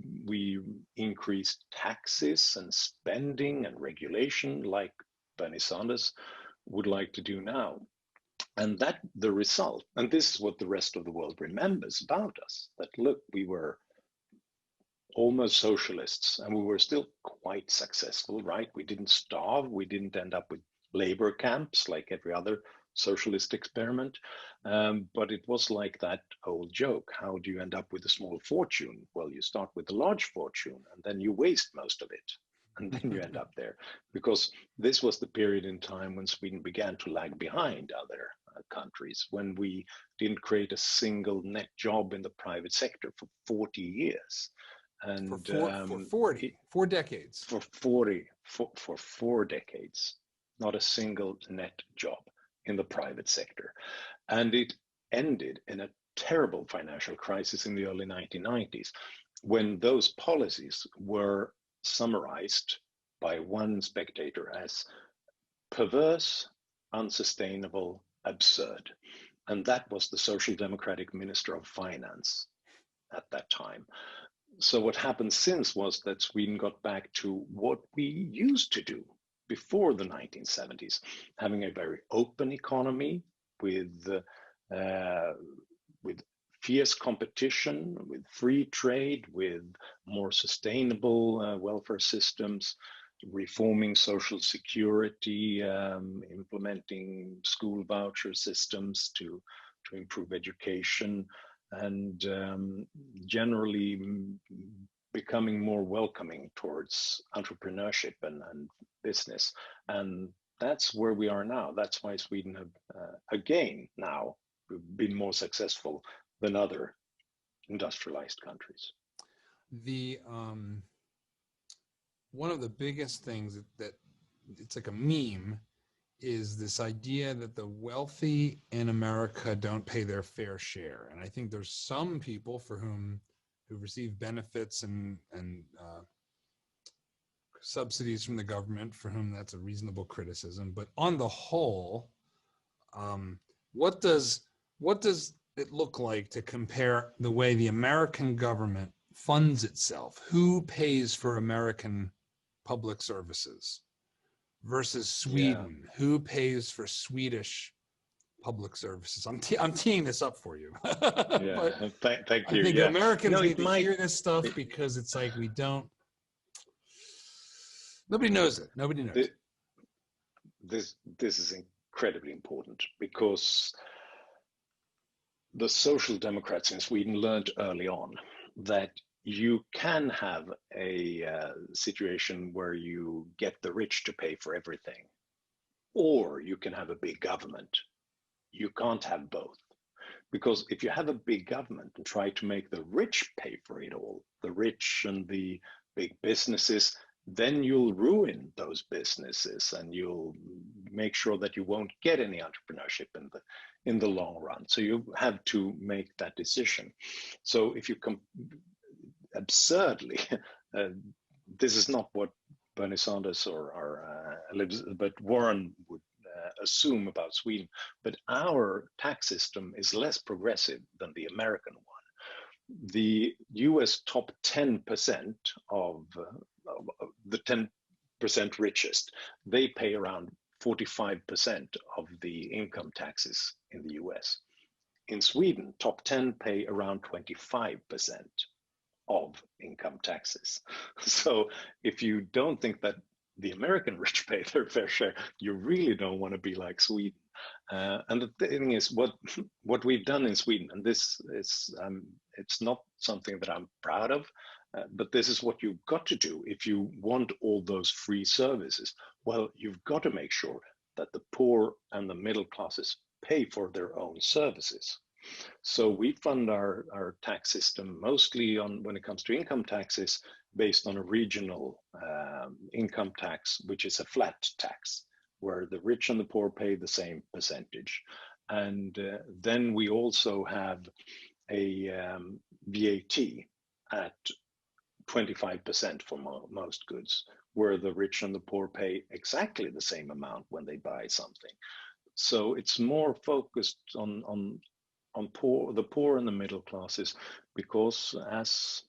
increased taxes and spending and regulation like Bernie Sanders would like to do now. And that the result, and this is what the rest of the world remembers about us, that look, we were almost socialists and we were still quite successful, right? We didn't starve, we didn't end up with labor camps like every other socialist experiment. But it was like that old joke, how do you end up with a small fortune? Well, you start with a large fortune and then you waste most of it. And then you end up there, because this was the period in time when Sweden began to lag behind other countries, when we didn't create a single net job in the private sector for 40 years. And for 4 decades. For 4 decades, not a single net job in the private sector. And it ended in a terrible financial crisis in the early 1990s, when those policies were summarized by one spectator as perverse, unsustainable, absurd. And that was the Social Democratic Minister of Finance at that time. So what happened since was that Sweden got back to what we used to do before the 1970s, having a very open economy with fierce competition, with free trade, with more sustainable welfare systems, reforming social security, implementing school voucher systems to improve education, and generally becoming more welcoming towards entrepreneurship and business. And that's where we are now. That's why Sweden have, again, now been more successful than other industrialized countries. The one of the biggest things that it's like a meme is this idea that the wealthy in America don't pay their fair share. And I think there's some people for who receive benefits and subsidies from the government for whom that's a reasonable criticism. But on the whole, what does it look like to compare the way the American government funds itself? Who pays for American public services versus Sweden? Yeah. Who pays for Swedish public services? I'm teeing this up for you. Yeah, thank you. I think Americans need to hear this stuff because it's like nobody knows it. Nobody knows it. This is incredibly important, because the Social Democrats in Sweden learned early on that you can have a situation where you get the rich to pay for everything, or you can have a big government. You can't have both, because if you have a big government and try to make the rich pay for it all, the rich and the big businesses, then you'll ruin those businesses and you'll make sure that you won't get any entrepreneurship in the long run. So you have to make that decision. So if you absurdly, this is not what Bernie Sanders or Elizabeth Warren would assume about Sweden, but our tax system is less progressive than the American one. The US top 10% of the 10% richest, they pay around 45% of the income taxes in the US. In Sweden, top 10 pay around 25% of income taxes. So if you don't think that the American rich pay their fair share, you really don't want to be like Sweden. And the thing is, what we've done in Sweden, and this is, it's not something that I'm proud of, but this is what you've got to do if you want all those free services. Well, you've got to make sure that the poor and the middle classes pay for their own services. So we fund our tax system mostly on, when it comes to income taxes, based on a regional income tax, which is a flat tax, where the rich and the poor pay the same percentage. And then we also have a VAT at 25% for most goods, where the rich and the poor pay exactly the same amount when they buy something. So it's more focused on the poor and the middle classes, because as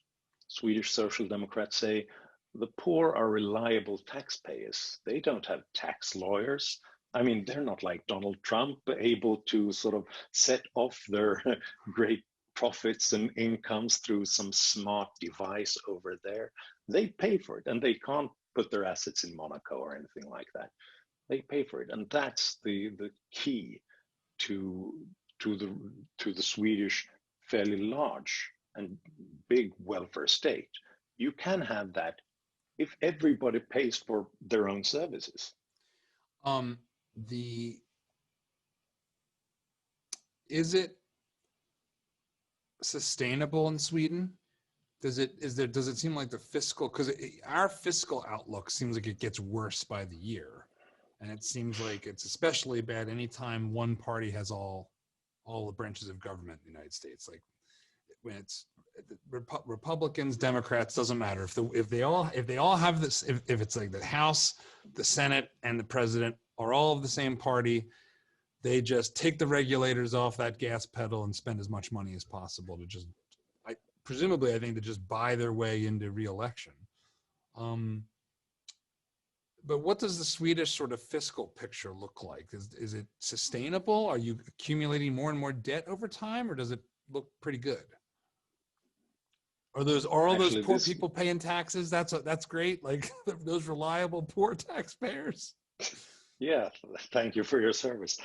Swedish Social Democrats say, the poor are reliable taxpayers. They don't have tax lawyers. I mean, they're not like Donald Trump, able to sort of set off their great profits and incomes through some smart device over there. They pay for it, and they can't put their assets in Monaco or anything like that. They pay for it, and that's the key to the Swedish fairly large and big welfare state. You can have that if everybody pays for their own services. Is it sustainable in Sweden? Does it seem like the fiscal, because our fiscal outlook seems like it gets worse by the year, and it seems like it's especially bad anytime one party has all the branches of government in the United States. Like when it's Republicans, Democrats, doesn't matter. If they all have this, if it's like the House, the Senate, and the president are all of the same party, they just take the regulators off that gas pedal and spend as much money as possible to just, presumably, I think, to just buy their way into re-election. But what does the Swedish sort of fiscal picture look like? Is it sustainable? Are you accumulating more and more debt over time, or does it look pretty good? Are all those poor people paying taxes? That's great. Like those reliable poor taxpayers. Yeah, thank you for your service.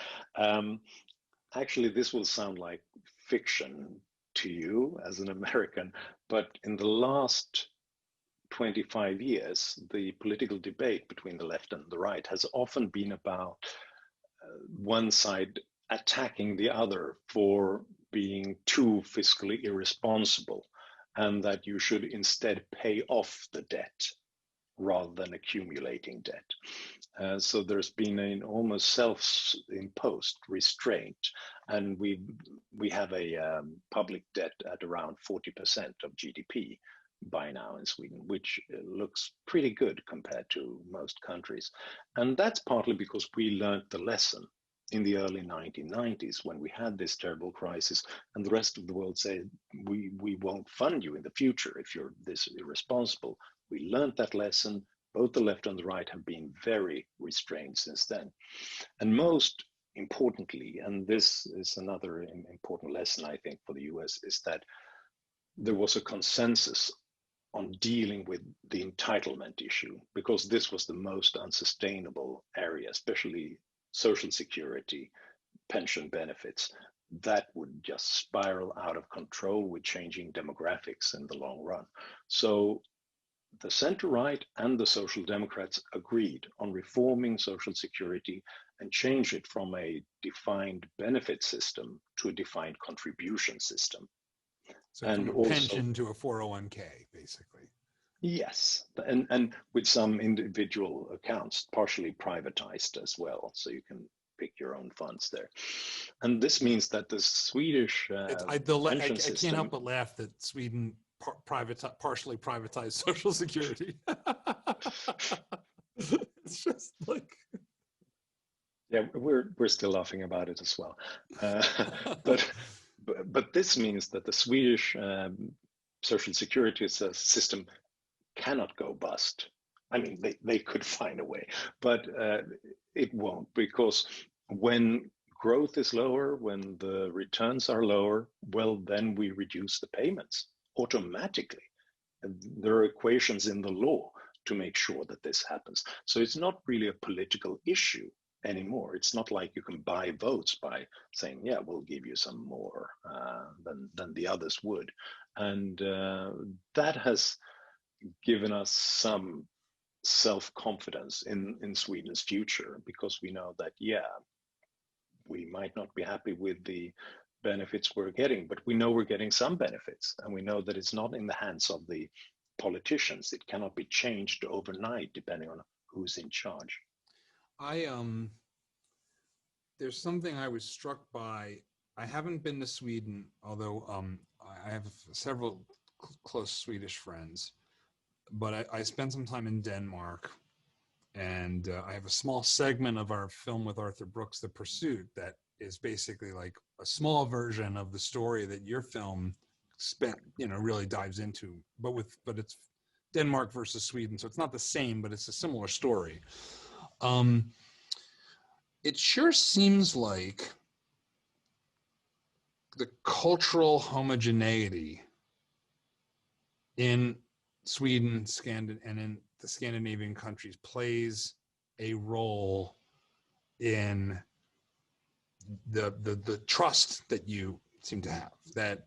Actually, this will sound like fiction to you as an American, but in the last 25 years, the political debate between the left and the right has often been about one side attacking the other for being too fiscally irresponsible, and that you should instead pay off the debt rather than accumulating debt. So there's been an almost self-imposed restraint, and we have a public debt at around 40% of GDP by now in Sweden, which looks pretty good compared to most countries. And that's partly because we learned the lesson in the early 1990s when we had this terrible crisis, and the rest of the world said, we won't fund you in the future if you're this irresponsible. We learned that lesson. Both the left and the right have been very restrained since then. And most importantly, and this is another important lesson, I think, for the US, is that there was a consensus on dealing with the entitlement issue, because this was the most unsustainable area, especially Social Security, pension benefits, that would just spiral out of control with changing demographics in the long run. So the center-right and the Social Democrats agreed on reforming Social Security and change it from a defined benefit system to a defined contribution system. So and from a pension to a 401k, basically. Yes, and with some individual accounts partially privatized as well, so you can pick your own funds there. And this means that the Swedish pension system, I can't help but laugh that Sweden partially privatized Social Security. It's just like, yeah, we're still laughing about it as well. But this means that the Swedish Social Security system cannot go bust. I mean, they could find a way, but it won't, because when growth is lower, when the returns are lower, well, then we reduce the payments automatically. And there are equations in the law to make sure that this happens. So it's not really a political issue anymore. It's not like you can buy votes by saying, yeah, we'll give you some more than the others would. And that has given us some self-confidence in Sweden's future, because we know that, yeah, we might not be happy with the benefits we're getting, but we know we're getting some benefits, and we know that it's not in the hands of the politicians. It cannot be changed overnight depending on who's in charge. there's something I was struck by. I haven't been to Sweden, although I have several close Swedish friends, but I spent some time in Denmark, and I have a small segment of our film with Arthur Brooks, The Pursuit, that is basically like a small version of the story that your film really dives into, but it's Denmark versus Sweden, so it's not the same, but it's a similar story. It sure seems like the cultural homogeneity in Sweden, and in the Scandinavian countries plays a role in the trust that you seem to have. That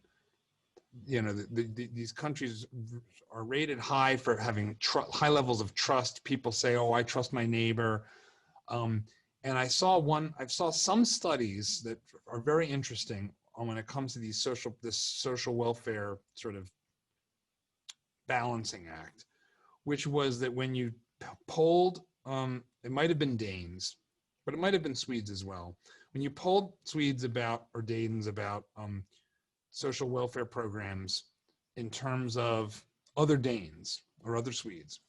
these countries are rated high for having high levels of trust. People say, "Oh, I trust my neighbor." And I saw some studies that are very interesting on when it comes to this social welfare sort of balancing act, which was that when you polled, it might have been Danes, but it might have been Swedes as well. When you polled Swedes or Danes about social welfare programs in terms of other Danes or other Swedes,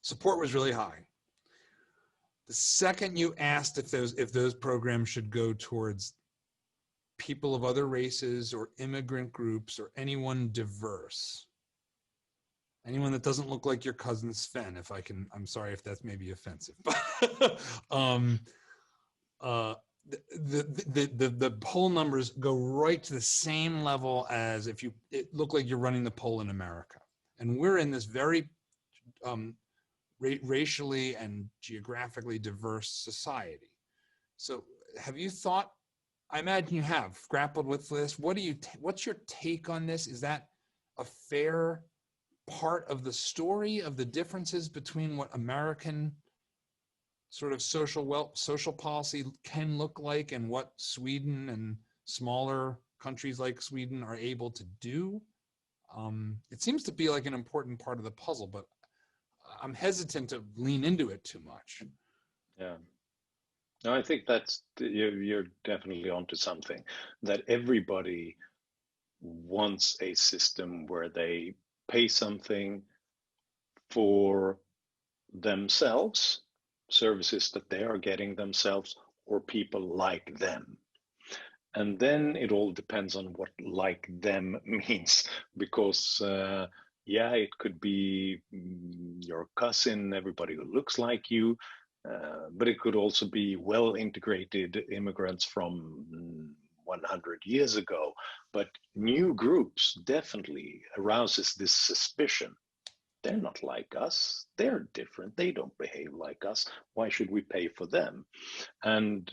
support was really high. The second you asked if those programs should go towards people of other races or immigrant groups or anyone diverse, anyone that doesn't look like your cousin Sven, I'm sorry if that's maybe offensive, but the poll numbers go right to the same level as if it looked like you're running the poll in America. And we're in this very racially and geographically diverse society. So have you thought, I imagine you have grappled with this. What's your take on this? Is that a fair part of the story of the differences between what American sort of social policy can look like and what Sweden and smaller countries like Sweden are able to do? It seems to be like an important part of the puzzle, but I'm hesitant to lean into it too much. Yeah. No, I think you're definitely onto something, that everybody wants a system where they pay something for themselves, services that they are getting themselves, or people like them. And then it all depends on what like them means, because it could be your cousin, everybody who looks like you, but it could also be well integrated immigrants from 100 years ago. But new groups definitely arouses this suspicion. They're not like us. They're different. They don't behave like us. Why should we pay for them? And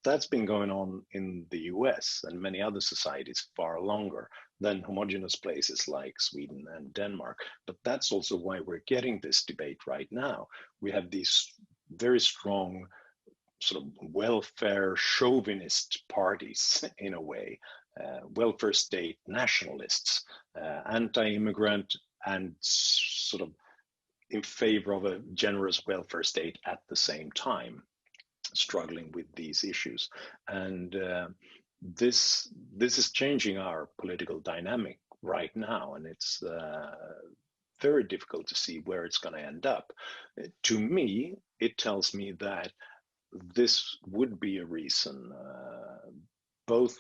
that's been going on in the US and many other societies far longer than homogenous places like Sweden and Denmark. But that's also why we're getting this debate right now. We have these very strong sort of welfare chauvinist parties, in a way, welfare state nationalists, anti-immigrant, and sort of in favor of a generous welfare state at the same time, struggling with these issues. And this is changing our political dynamic right now, and it's very difficult to see where it's going to end up. To me, it tells me that this would be a reason, both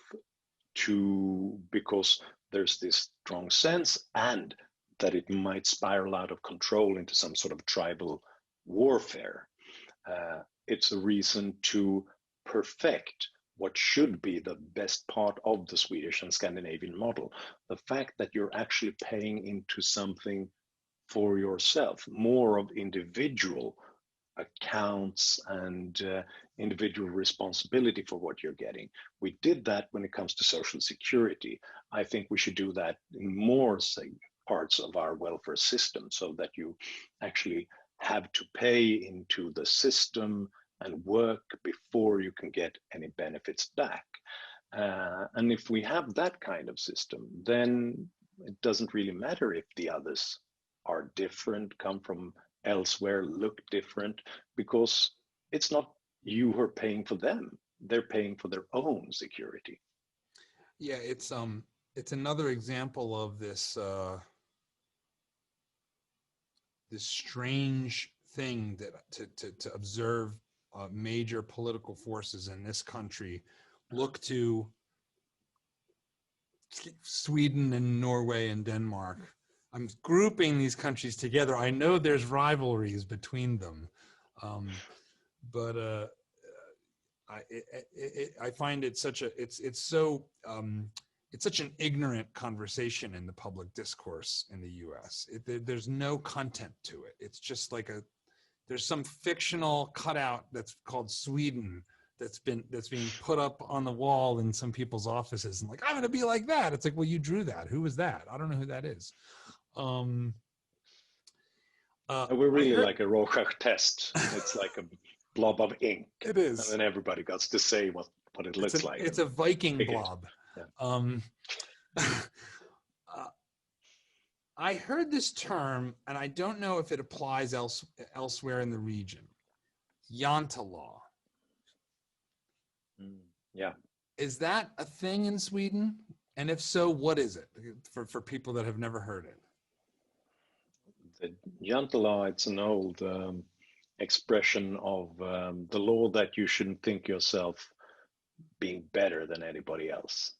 because there's this strong sense, and that it might spiral out of control into some sort of tribal warfare. It's a reason to perfect what should be the best part of the Swedish and Scandinavian model. The fact that you're actually paying into something for yourself, more of individual accounts and individual responsibility for what you're getting. We did that when it comes to social security. I think we should do that in more parts of our welfare system, so that you actually have to pay into the system and work before you can get any benefits back. And if we have that kind of system, then it doesn't really matter if the others are different, come from elsewhere, look different, because it's not you are paying for them. They're paying for their own security. Yeah, it's another example of this this strange thing that to observe major political forces in this country look to Sweden and Norway and Denmark. I'm grouping these countries together. I know there's rivalries between them, but I find it such a it's such an ignorant conversation in the public discourse in the U.S. There's no content to it. It's just like there's some fictional cutout that's called Sweden that's being put up on the wall in some people's offices, and like, I'm going to be like that. It's like, well, you drew that. Who was that? I don't know who that is. We're really like a Rorschach test. It's like a blob of ink. It is. And then everybody got to say what it looks like. It's a Viking blob. Yeah. I heard this term, and I don't know if it applies elsewhere in the region. Janta law. Yeah. Is that a thing in Sweden? And if so, what is it for people that have never heard it? The Janta law, it's an old expression of the law that you shouldn't think yourself being better than anybody else.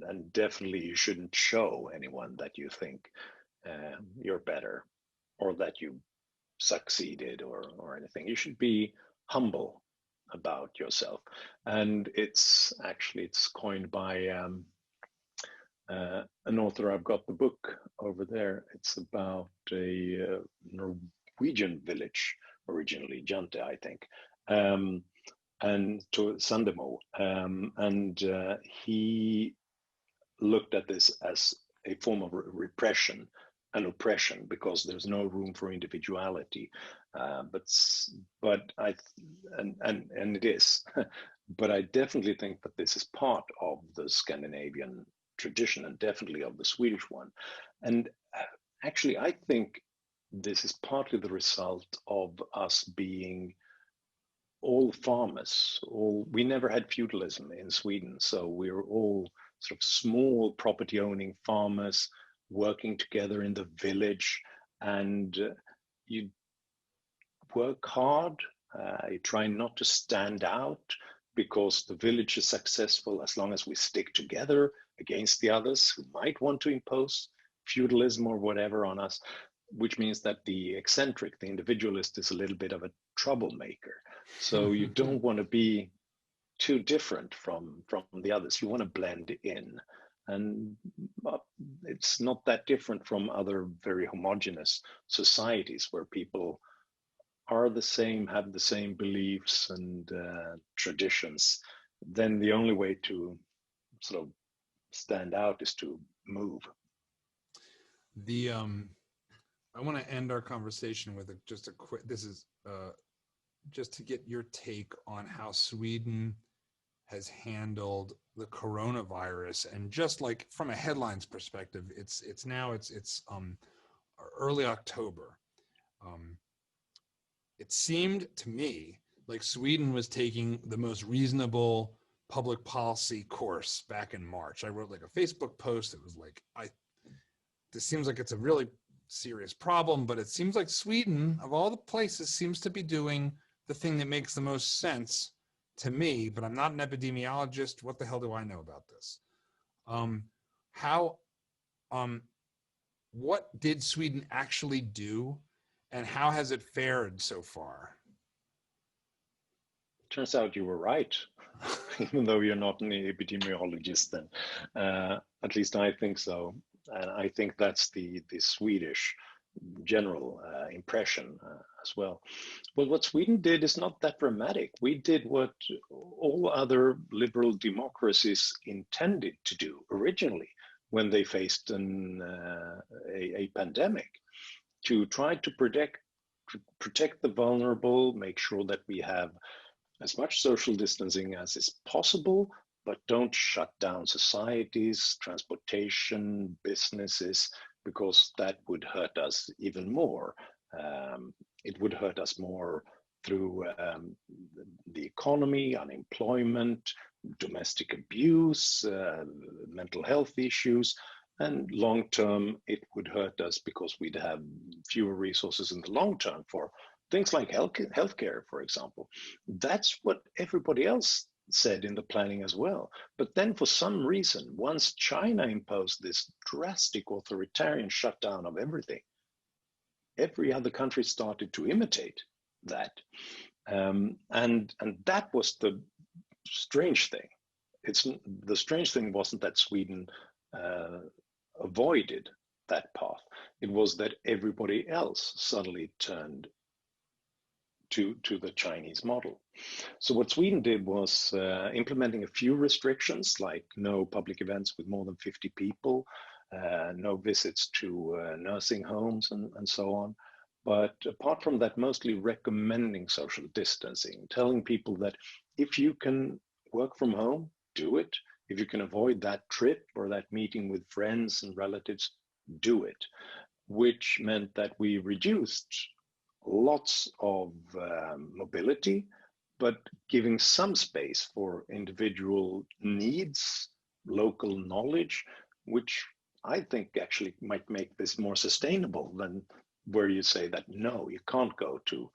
And definitely you shouldn't show anyone that you think you're better or that you succeeded or anything. You should be humble about yourself. And it's coined by an author. I've got the book over there. It's about a Norwegian village, originally Jante, I think, and to Sandemo. And he looked at this as a form of repression and oppression because there's no room for individuality. But it is. But I definitely think that this is part of the Scandinavian tradition and definitely of the Swedish one. And actually, I think this is partly the result of us being all farmers. We never had feudalism in Sweden, so we were all sort of small property owning farmers working together in the village, and you work hard. You try not to stand out because the village is successful as long as we stick together against the others who might want to impose feudalism or whatever on us, which means that the eccentric, the individualist, is a little bit of a troublemaker. So you don't want to be too different from the others. You want to blend in. And it's not that different from other very homogeneous societies where people are the same, have the same beliefs and traditions. Then the only way to sort of stand out is to move. I want to end our conversation with just a quick. This is just to get your take on how Sweden has handled the coronavirus, and just like from a headlines perspective, it's early October. It seemed to me like Sweden was taking the most reasonable public policy course back in March. I wrote like a Facebook post. It was like, this seems like it's a really serious problem, but it seems like Sweden, of all the places, seems to be doing the thing that makes the most sense to me, but I'm not an epidemiologist. What the hell do I know about this? What did Sweden actually do, and how has it fared so far? Turns out you were right, even though you're not an epidemiologist. Then, at least I think so, and I think that's the Swedish general impression as well. Well, what Sweden did is not that dramatic. We did what all other liberal democracies intended to do originally when they faced a pandemic, to try to protect the vulnerable, make sure that we have as much social distancing as is possible, but don't shut down societies, transportation, businesses, because that would hurt us even more. It would hurt us more through the economy, unemployment, domestic abuse, mental health issues, and long term it would hurt us because we'd have fewer resources in the long term for things like healthcare, for example. That's what everybody else said in the planning as well. But then for some reason, once China imposed this drastic authoritarian shutdown of everything, every other country started to imitate that. And that was the strange thing. The strange thing wasn't that Sweden avoided that path. It was that everybody else suddenly turned to the Chinese model. So what Sweden did was implementing a few restrictions, like no public events with more than 50 people, no visits to nursing homes and so on. But apart from that, mostly recommending social distancing, telling people that if you can work from home, do it. If you can avoid that trip or that meeting with friends and relatives, do it. Which meant that we reduced lots of mobility, but giving some space for individual needs, local knowledge, which I think actually might make this more sustainable than where you say that, no, you can't go to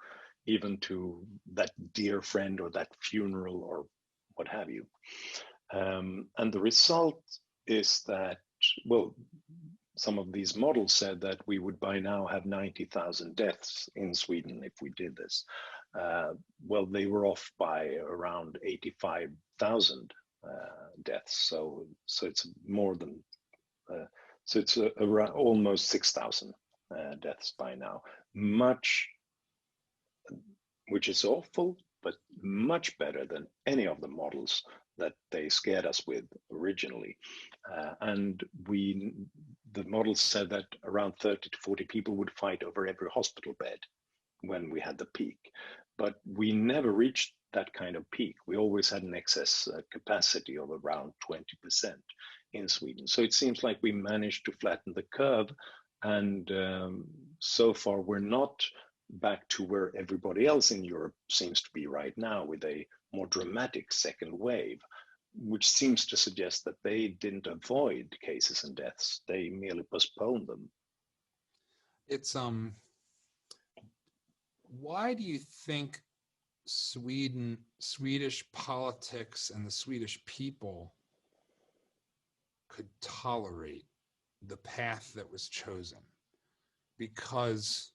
even to that dear friend or that funeral or what have you. And the result is that, well, some of these models said that we would by now have 90,000 deaths in Sweden if we did this. Well, they were off by around 85,000 deaths. So it's more than, so it's around almost 6,000 deaths by now. Much, which is awful, but much better than any of the models that they scared us with originally. And the model said that around 30 to 40 people would fight over every hospital bed when we had the peak. But we never reached that kind of peak. We always had an excess capacity of around 20% in Sweden. So it seems like we managed to flatten the curve. And so far, we're not back to where everybody else in Europe seems to be right now, with a more dramatic second wave, which seems to suggest that they didn't avoid cases and deaths. They merely postponed them. It's why do you think Swedish politics and the Swedish people could tolerate the path that was chosen? Because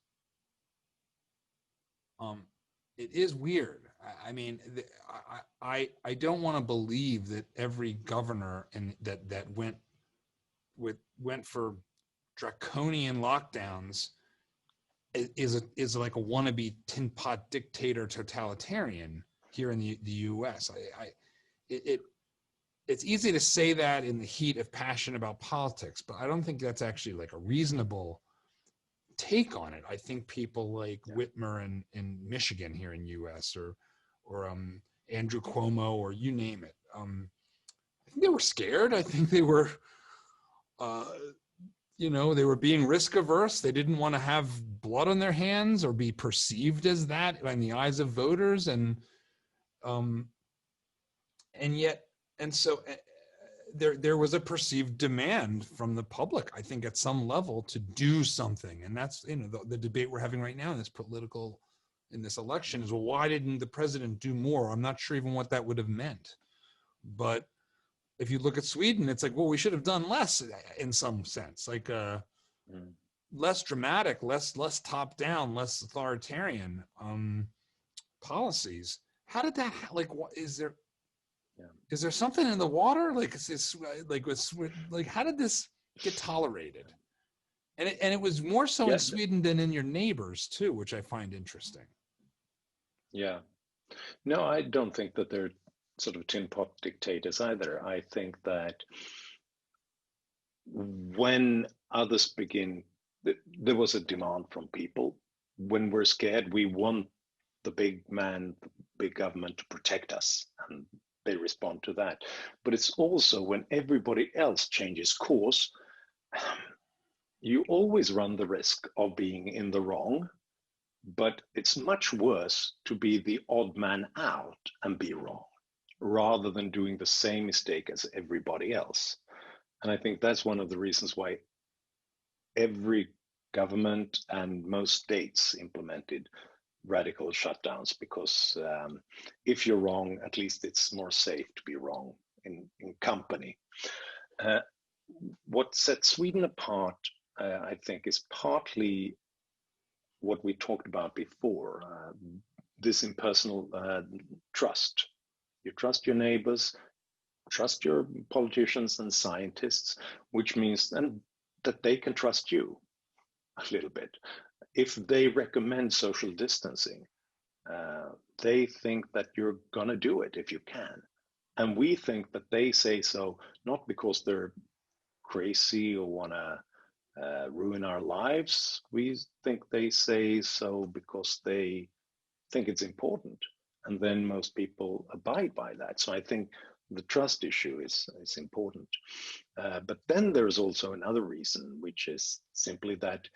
it is weird. I mean, I don't want to believe that every governor that went for draconian lockdowns is like a wannabe tin pot dictator totalitarian here in the U.S. It's easy to say that in the heat of passion about politics, but I don't think that's actually like a reasonable take on it. I think people like Whitmer in Michigan here in U.S. or Andrew Cuomo or you name it. I think they were scared. I think they were, they were being risk averse. They didn't want to have blood on their hands or be perceived as that in the eyes of voters. So there was a perceived demand from the public, I think, at some level to do something. And that's, the debate we're having right now in this election is, well, why didn't the president do more? I'm not sure even what that would have meant. But if you look at Sweden, it's like, well, we should have done less in some sense, like less dramatic, less top down, less authoritarian policies. How did that, like, what is there? Is there something in the water? Like, how did this get tolerated? And it was more so in Sweden than in your neighbors too, which I find interesting. Yeah. No, I don't think that they're sort of tin pot dictators either. I think that when others begin, there was a demand from people. When we're scared, we want the big man, the big government to protect us, and they respond to that. But it's also when everybody else changes course, you always run the risk of being in the wrong But it's much worse to be the odd man out and be wrong, rather than doing the same mistake as everybody else. And I think that's one of the reasons why every government and most states implemented radical shutdowns, because if you're wrong, at least it's more safe to be wrong in company. What sets Sweden apart, I think, is partly what we talked about before, this impersonal trust. You trust your neighbors, trust your politicians and scientists, which means and that they can trust you a little bit. If they recommend social distancing, they think that you're gonna do it if you can. And we think that they say so not because they're crazy or wanna ruin our lives. We think they say so because they think it's important. And then most people abide by that. So I think the trust issue is important. But then there's also another reason, which is simply that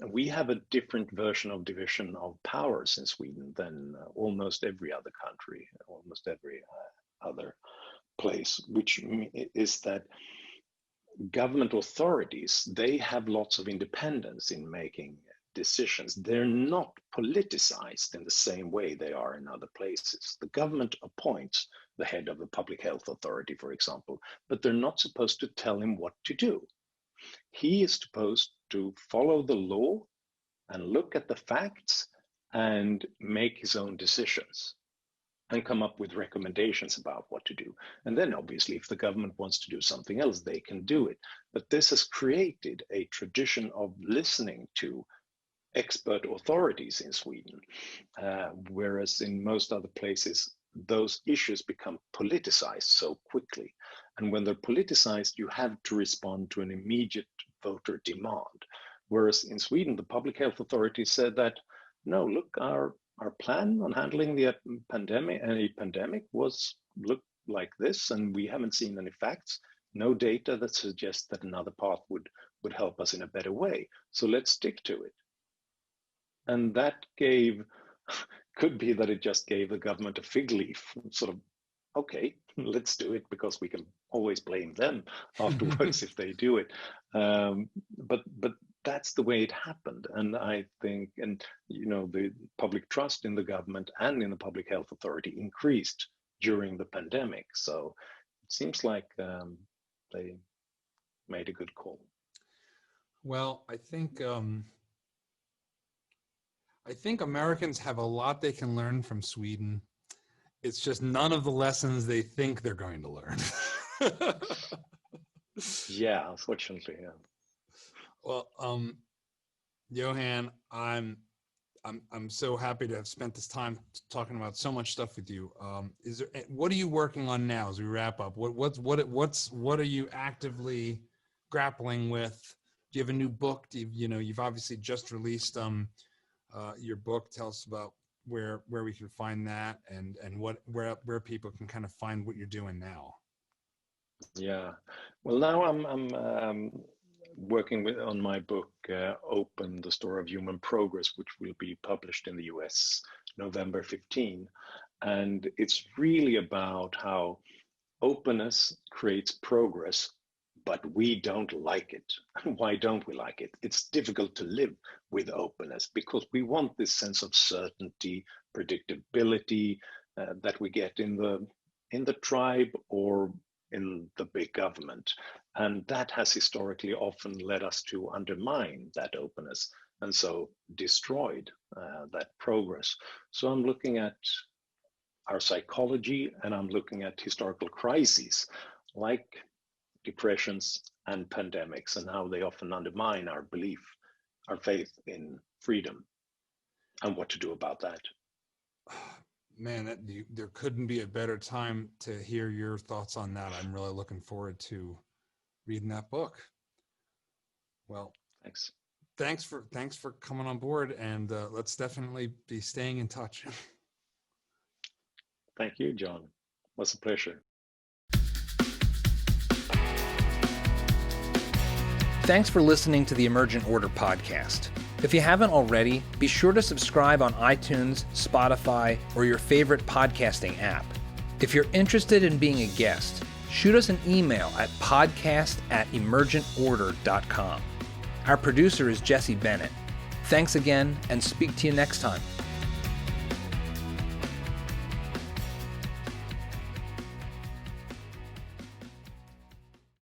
we have a different version of division of powers in Sweden than almost every other country, almost every other place, which is that government authorities, they have lots of independence in making decisions. They're not politicized in the same way they are in other places. The government appoints the head of a public health authority, for example, but they're not supposed to tell him what to do. He is supposed to follow the law and look at the facts and make his own decisions and come up with recommendations about what to do. And then obviously, if the government wants to do something else, they can do it. But this has created a tradition of listening to expert authorities in Sweden, whereas in most other places, those issues become politicized so quickly. And when they're politicized, you have to respond to an immediate voter demand. Whereas in Sweden, the public health authorities said that, no, look, our plan on handling the pandemic was look like this, and we haven't seen any facts, no data that suggests that another path would help us in a better way. So let's stick to it. And that could be that it just gave the government a fig leaf, sort of, okay, let's do it, because we can always blame them afterwards if they do it. But that's the way it happened. And I think, and the public trust in the government and in the public health authority increased during the pandemic. So it seems like they made a good call. Well, I think Americans have a lot they can learn from Sweden. It's just none of the lessons they think they're going to learn. Yeah, unfortunately, yeah. Well, Johan, I'm so happy to have spent this time talking about so much stuff with you. What are you working on now as we wrap up? What are you actively grappling with? Do you have a new book? You've obviously just released your book. Tell us about where we can find that and where people can kind of find what you're doing now. Yeah, well, now I'm working on my book, Open, the Story of Human Progress, which will be published in the US November 15. And it's really about how openness creates progress, but we don't like it. Why don't we like it? It's difficult to live with openness because we want this sense of certainty, predictability that we get in the tribe or in the big government. And that has historically often led us to undermine that openness and so destroyed that progress. So I'm looking at our psychology and I'm looking at historical crises like depressions and pandemics and how they often undermine our belief, our faith in freedom and what to do about that. Man, there couldn't be a better time to hear your thoughts on that. I'm really looking forward to reading that book. Well, thanks for coming on board, and let's definitely be staying in touch. Thank you, John. It was a pleasure. Thanks for listening to the Emergent Order Podcast. If you haven't already, be sure to subscribe on iTunes, Spotify, or your favorite podcasting app. If you're interested in being a guest, shoot us an email at podcast@emergentorder.com. Our producer is Jesse Bennett. Thanks again, and speak to you next time.